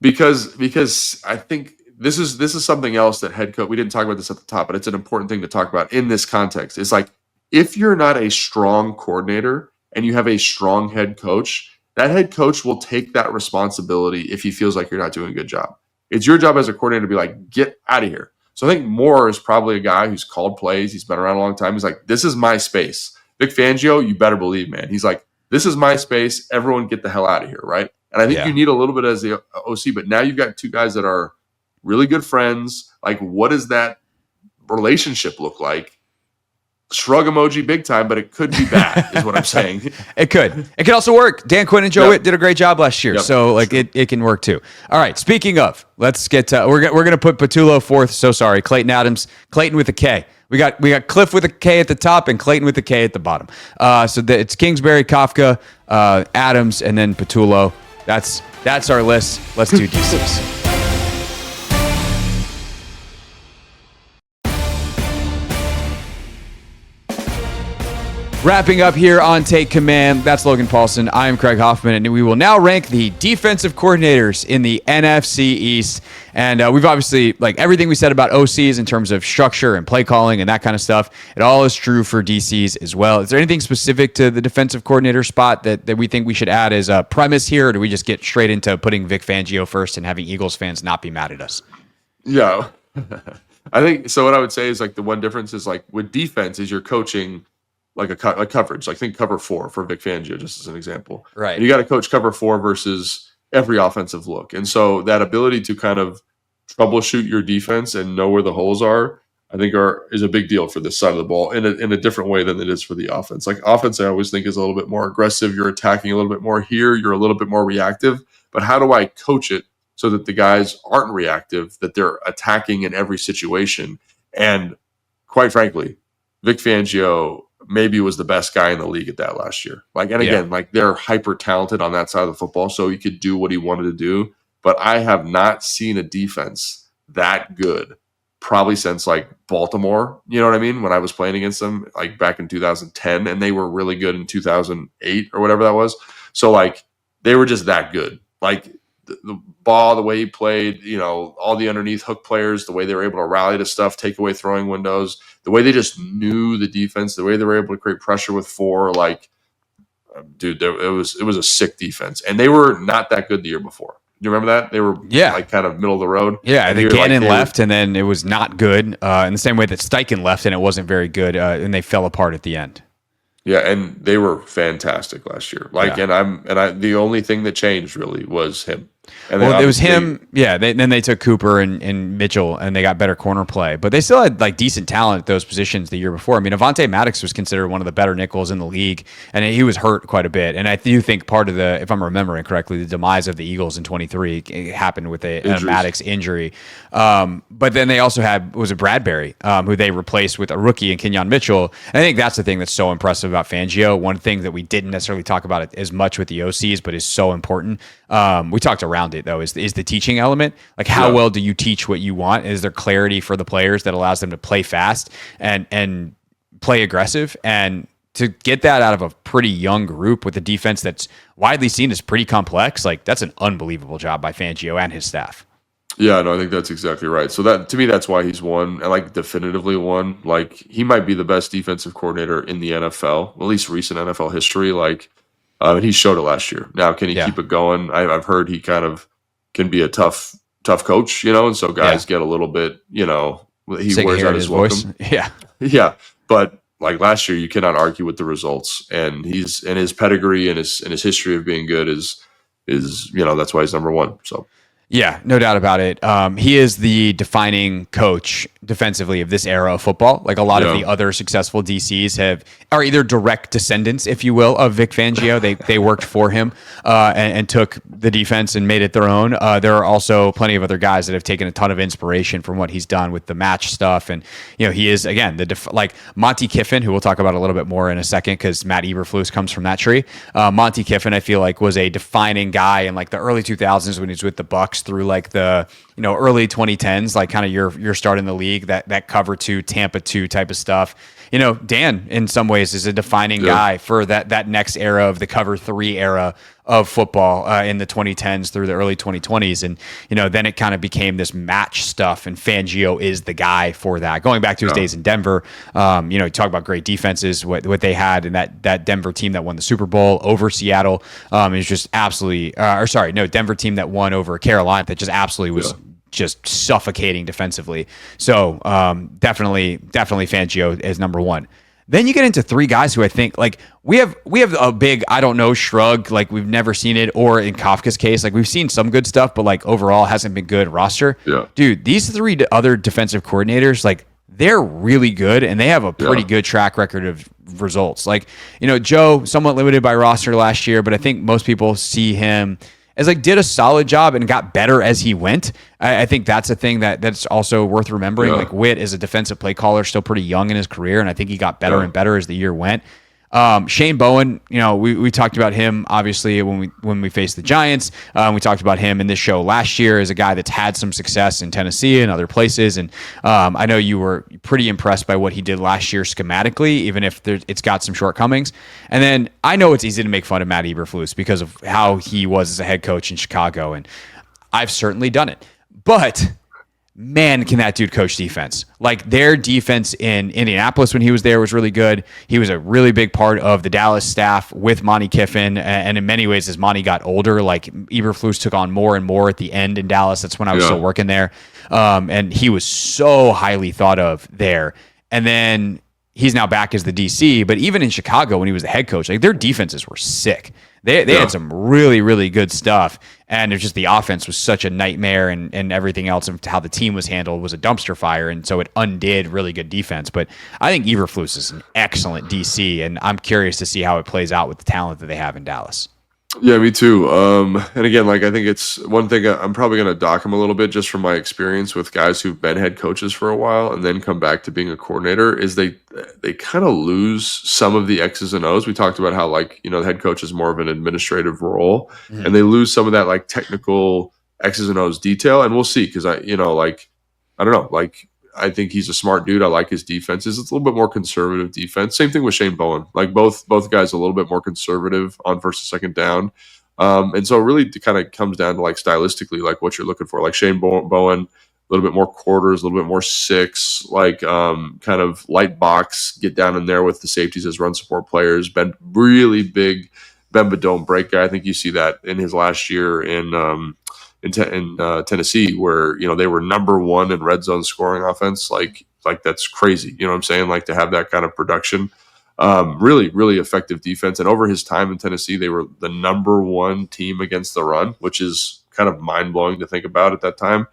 Because I think this is something else that head coach, we didn't talk about this at the top, but it's an important thing to talk about in this context. It's like, if you're not a strong coordinator and you have a strong head coach, that head coach will take that responsibility if he feels like you're not doing a good job. It's your job as a coordinator to be like, get out of here. So I think Moore is probably a guy who's called plays. He's been around a long time. He's like, this is my space. Vic Fangio, you better believe, man. He's like, this is my space. Everyone get the hell out of here, right? And I think you need a little bit as the OC, but now you've got two guys that are really good friends. Like, what does that relationship look like? Shrug emoji big time, but it could be bad, is what I'm saying. It could. It could also work. Dan Quinn and Joe Witt did a great job last year, so like it can work too. All right. Speaking of, let's get to we're gonna put Patullo fourth. So sorry, Clayton Adams, Clayton with a K. We got Cliff with a K at the top and Clayton with a K at the bottom. It's Kingsbury, Kafka, Adams, and then Patullo. That's our list. Let's do DCs. Wrapping up here on Take Command, that's Logan Paulson. I am Craig Hoffman, and we will now rank the defensive coordinators in the NFC East. And we've obviously, like everything we said about OCs in terms of structure and play calling and that kind of stuff, it all is true for DCs as well. Is there anything specific to the defensive coordinator spot that we think we should add as a premise here, or do we just get straight into putting Vic Fangio first and having Eagles fans not be mad at us? Yeah. I think so. What I would say is like the one difference is like with defense is you're coaching like a coverage. Like think cover 4 for Vic Fangio, just as an example. Right. And you got to coach cover 4 versus every offensive look. And so that ability to kind of troubleshoot your defense and know where the holes are, I think is a big deal for this side of the ball in a different way than it is for the offense. Like offense, I always think is a little bit more aggressive. You're attacking a little bit more here. You're a little bit more reactive. But how do I coach it so that the guys aren't reactive, that they're attacking in every situation? And quite frankly, Vic Fangio maybe was the best guy in the league at that last year. Like, and again, like they're hyper talented on that side of the football, so he could do what he wanted to do. But I have not seen a defense that good probably since like Baltimore. You know what I mean? When I was playing against them, like back in 2010, and they were really good in 2008 or whatever that was. So like they were just that good. Like the ball, the way he played, you know, all the underneath hook players, the way they were able to rally to stuff, take away throwing windows, the way they just knew the defense, the way they were able to create pressure with 4, like, dude, it was a sick defense. And they were not that good the year before. Do you remember that? They were like kind of middle of the road. Yeah, I think Gannon left, and then it was not good. In the same way that Steichen left, and it wasn't very good, and they fell apart at the end. Yeah, and they were fantastic last year. Like, and the only thing that changed really was him. And well, it was him. Then they took Cooper and Mitchell, and they got better corner play. But they still had like decent talent at those positions the year before. I mean, Avonte Maddox was considered one of the better nickels in the league, and he was hurt quite a bit. And I do think part of the, if I'm remembering correctly, the demise of the Eagles in 23 happened with a Maddox injury. But then they also had, was it Bradbury, who they replaced with a rookie in Kenyon Mitchell. And I think that's the thing that's so impressive about Fangio. One thing that we didn't necessarily talk about it as much with the OCs, but is so important. We talked around it though, is the teaching element. Like how well do you teach what you want? Is there clarity for the players that allows them to play fast and play aggressive? And to get that out of a pretty young group with a defense that's widely seen as pretty complex, like that's an unbelievable job by Fangio and his staff. Yeah, no, I think that's exactly right. So that, to me, that's why he's won, and like definitively won. Like he might be the best defensive coordinator in the NFL, at least recent NFL history. Like, and he showed it last year. Now, can he keep it going? I've heard he kind of can be a tough coach, you know, and so guys get a little bit, you know, he wears out his voice. Yeah. But like last year, you cannot argue with the results, and he's, and his pedigree and his history of being good is you know, that's why he's number one. So. Yeah, no doubt about it. He is the defining coach defensively of this era of football. Like a lot of the other successful DCs are either direct descendants, if you will, of Vic Fangio. They worked for him and took the defense and made it their own. There are also plenty of other guys that have taken a ton of inspiration from what he's done with the match stuff. And, he is, again, like Monty Kiffin, who we'll talk about a little bit more in a second because Matt Eberflus comes from that tree. Monty Kiffin, I feel like, was a defining guy in like the early 2000s when he was with the Bucks through like the early 2010s, like kind of your start in the league, that cover 2, Tampa 2 type of stuff. Dan in some ways is a defining guy for that next era of the cover 3 era of football in the 2010s through the early 2020s. And, then it kind of became this match stuff, and Fangio is the guy for that. Going back to his days in Denver, you talk about great defenses, what they had, and that Denver team that won the Super Bowl over Seattle is just absolutely, Denver team that won over Carolina that just absolutely was just suffocating defensively. So definitely Fangio is number 1. Then you get into 3 guys who I think like we have a big, I don't know, shrug, like we've never seen it, or in Kafka's case, like we've seen some good stuff, but like overall hasn't been good roster. Yeah. Dude, these 3 other defensive coordinators, like they're really good and they have a pretty good track record of results. Like, Joe, somewhat limited by roster last year, but I think most people see him as like did a solid job and got better as he went. I think that's a thing that's also worth remembering. Like Witt is a defensive play caller, still pretty young in his career, and I think he got better and better as the year went. Shane Bowen, we talked about him obviously when we faced the Giants. We talked about him in this show last year as a guy that's had some success in Tennessee and other places. And I know you were pretty impressed by what he did last year schematically, even if it's got some shortcomings. And then I know it's easy to make fun of Matt Eberflus because of how he was as a head coach in Chicago, and I've certainly done it. But man, can that dude coach defense. Like their defense in Indianapolis when he was there was really good. He was a really big part of the Dallas staff with Monty Kiffin. And in many ways, as Monty got older, like Eberflus took on more and more at the end in Dallas. That's when I was still working there. And he was so highly thought of there. And then he's now back as the DC. But even in Chicago when he was the head coach, like their defenses were sick. They had some really, really good stuff. And it's just the offense was such a nightmare, and everything else of how the team was handled was a dumpster fire. And so it undid really good defense. But I think Eberflus is an excellent DC, and I'm curious to see how it plays out with the talent that they have in Dallas. Yeah, me too. And again, like I think it's one thing I'm probably going to dock him a little bit just from my experience with guys who've been head coaches for a while and then come back to being a coordinator is they kind of lose some of the X's and O's. We talked about how like, the head coach is more of an administrative role and they lose some of that like technical X's and O's detail. And we'll see. Cause I don't know, like I think he's a smart dude. I like his defenses. It's a little bit more conservative defense. Same thing with Shane Bowen. Like both guys a little bit more conservative on first and second down. And so it really kind of comes down to like stylistically, like what you're looking for. Like Shane Bowen, a little bit more quarters, a little bit more 6, like kind of light box, get down in there with the safeties as run support players. Been really big bend but don't break guy. I think you see that in his last year in Tennessee, where they were number 1 in red zone scoring offense. Like that's crazy. You know what I'm saying? Like to have that kind of production, really, really effective defense. And over his time in Tennessee, they were the number 1 team against the run, which is kind of mind blowing to think about at that time.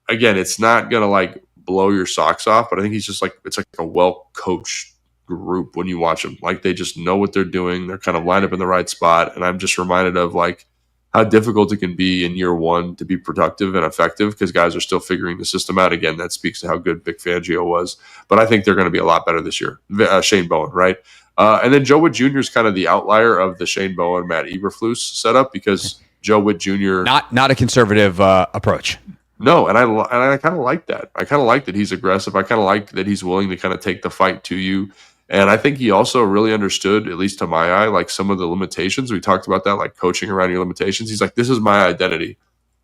Again, it's not gonna like blow your socks off, but I think he's just like it's like a well coached group when you watch them. Like they just know what they're doing. They're kind of lined up in the right spot. And I'm just reminded of like how difficult it can be in year 1 to be productive and effective because guys are still figuring the system out. Again, that speaks to how good Vic Fangio was. But I think they're going to be a lot better this year. Shane Bowen, right? And then Joe Witt Jr. is kind of the outlier of the Shane Bowen, Matt Eberflus setup because Joe Witt Jr. Not a conservative approach. No, and I kind of like that. I kind of like that he's aggressive. I kind of like that he's willing to kind of take the fight to you. And I think he also really understood, at least to my eye, like some of the limitations. We talked about that, like coaching around your limitations. He's like, this is my identity.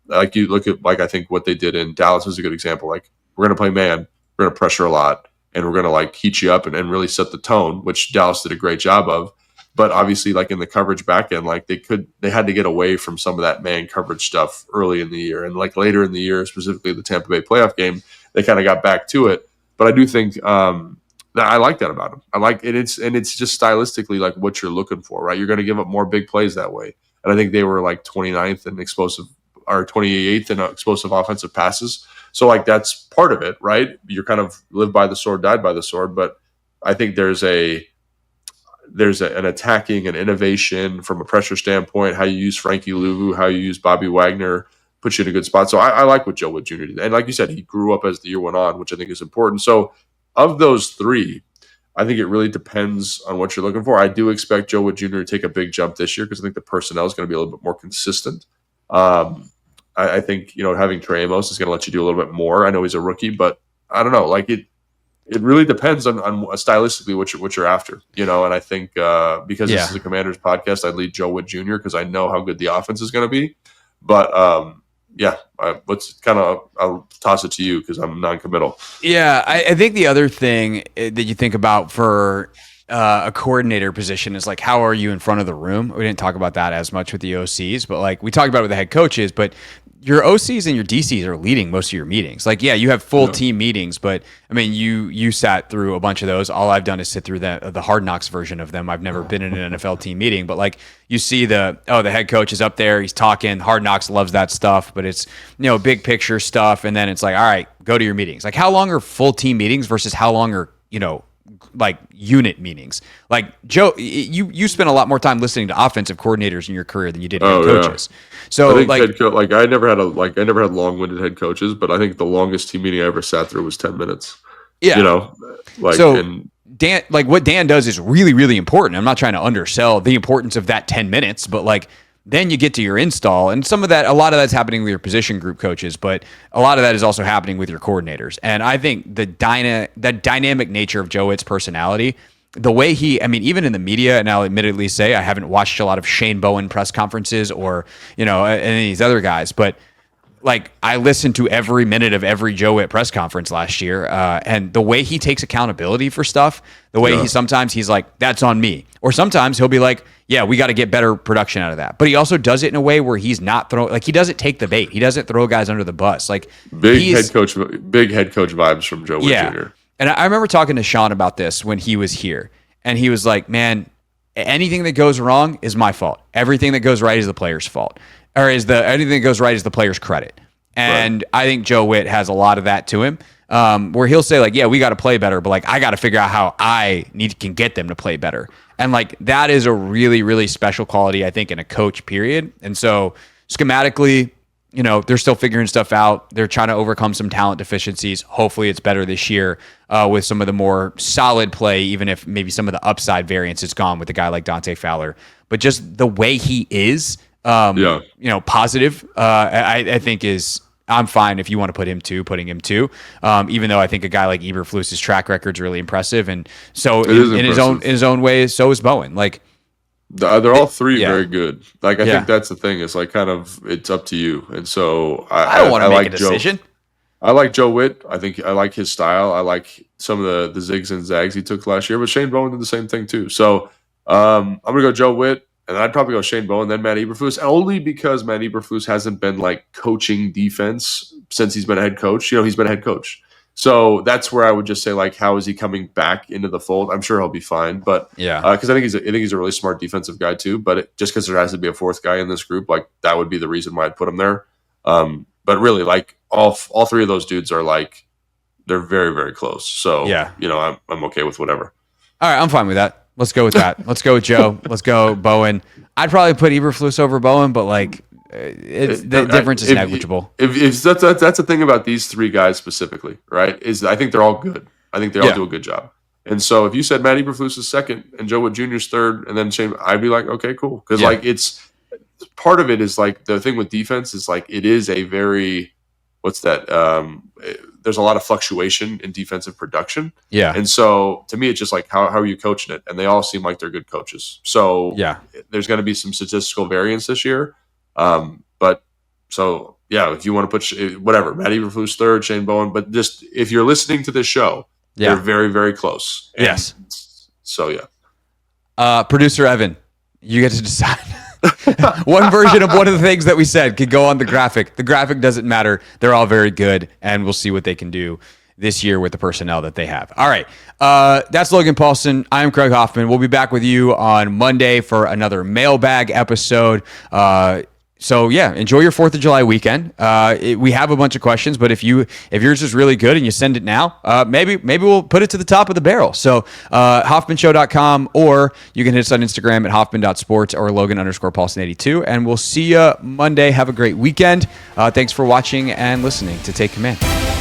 Like you look at, like I think what they did in Dallas is a good example. Like we're going to play man, we're going to pressure a lot, and we're going to like heat you up and really set the tone, which Dallas did a great job of. But obviously, like in the coverage back end, like they had to get away from some of that man coverage stuff early in the year, and like later in the year, specifically the Tampa Bay playoff game, they kind of got back to it. But I do think I like that about him. I like it. It's just stylistically like what you're looking for, right? You're going to give up more big plays that way. And I think they were like 29th in explosive are 28th in explosive offensive passes. So like that's part of it, right? You're kind of live by the sword, died by the sword. But I think there's an attacking and innovation from a pressure standpoint. How you use Frankie Louvu, how you use Bobby Wagner, puts you in a good spot. So I like what Joe Wood Jr. did, and like you said, he grew up as the year went on, which I think is important. So of those three, I think it really depends on what you're looking for. I do expect Joe Wood Jr. to take a big jump this year because I think the personnel is going to be a little bit more consistent. I think, having Trey Amos is going to let you do a little bit more. I know he's a rookie, but I don't know. Like it really depends on stylistically what you're after, and I think because this is a Commanders podcast, I'd lead Joe Wood Jr. because I know how good the offense is going to be. But I'll toss it to you because I'm non-committal. Yeah, I think the other thing that you think about for a coordinator position is like, how are you in front of the room? We didn't talk about that as much with the OCs, but like we talked about it with the head coaches, but your OCs and your DCs are leading most of your meetings. Like, yeah, you have full team meetings, but I mean, you sat through a bunch of those. All I've done is sit through the Hard Knocks version of them. I've never been in an NFL team meeting, but like you see the head coach is up there, he's talking. Hard Knocks loves that stuff, but it's, big picture stuff. And then it's like, all right, go to your meetings. Like, how long are full team meetings versus how long are, like unit meetings? Like Joe, you spent a lot more time listening to offensive coordinators in your career than you did head coaches. Yeah. So I think I never had long-winded head coaches, but I think the longest team meeting I ever sat through was 10 minutes. Yeah. Dan, like what Dan does is really, really important. I'm not trying to undersell the importance of that 10 minutes, but like then you get to your install, and a lot of that's happening with your position group coaches, but a lot of that is also happening with your coordinators. And I think the dynamic nature of Joe Witt's personality, the way even in the media, and I'll admittedly say I haven't watched a lot of Shane Bowen press conferences or, any of these other guys, but like I listened to every minute of every Joe Witt press conference last year, and the way he takes accountability for stuff, the way he's like, that's on me. Or sometimes he'll be like, yeah, we got to get better production out of that. But he also does it in a way where he's not he doesn't take the bait. He doesn't throw guys under the bus. Like big head coach vibes from Joe Witt Jr. And I remember talking to Sean about this when he was here, and he was like, man, anything that goes wrong is my fault. Everything that goes right is the player's fault. Or anything that goes right is the player's credit. And I think Joe Witt has a lot of that to him, where he'll say like, yeah, we got to play better, but like, I got to figure out how I can get them to play better. And like, that is a really, really special quality, I think, in a coach, period. And so schematically, they're still figuring stuff out. They're trying to overcome some talent deficiencies. Hopefully it's better this year with some of the more solid play, even if maybe some of the upside variance is gone with a guy like Dante Fowler. But just the way he is, positive, I think I'm fine if you want to putting him two. Even though I think a guy like Eberflus's track record is really impressive, and so in his own way, so is Bowen. Like they're all three very good. Like I think that's the thing. It's like kind of it's up to you, and so I don't want to make a decision. I like Joe Witt. I think I like his style. I like some of the zigs and zags he took last year, but Shane Bowen did the same thing too. So I'm gonna go Joe Witt. And I'd probably go Shane Bowen, then Matt Eberflus, only because Matt Eberflus hasn't been like coaching defense since he's been a head coach. He's been a head coach. So that's where I would just say, like, how is he coming back into the fold? I'm sure he'll be fine. But because I think he's a really smart defensive guy too. But just because there has to be a fourth guy in this group, like that would be the reason why I'd put him there. But really, like all three of those dudes are like, they're very, very close. So I'm okay with whatever. All right, I'm fine with that. Let's go with that. Let's go with Joe. Let's go Bowen. I'd probably put Eberflus over Bowen, but like the difference is negligible. If that's the thing about these three guys specifically, right? Is I think they're all good. I think they all do a good job. And so if you said Matt Eberflus is second and Joe Wood Jr. is third, and then Shane, I'd be like, okay, cool, because like it's part of it is like the thing with defense is like it is a very there's a lot of fluctuation in defensive production. Yeah. And so to me, it's just like, how are you coaching it? And they all seem like they're good coaches. So there's going to be some statistical variance this year. But so, if you want to put whatever, Matt Eberflus third, Shane Bowen, but just if you're listening to this show, they're very, very close. And yes. So, producer Evan, you get to decide. One version of one of the things that we said could go on the graphic. The graphic doesn't matter. They're all very good, and we'll see what they can do this year with the personnel that they have. All right. That's Logan Paulson. I'm Craig Hoffman. We'll be back with you on Monday for another mailbag episode. So yeah, enjoy your 4th of July weekend. We have a bunch of questions, but if yours is really good and you send it now, maybe we'll put it to the top of the barrel. So HoffmanShow.com, or you can hit us on Instagram at Hoffman.sports or Logan_Paulson82, and we'll see you Monday. Have a great weekend. Thanks for watching and listening to Take Command.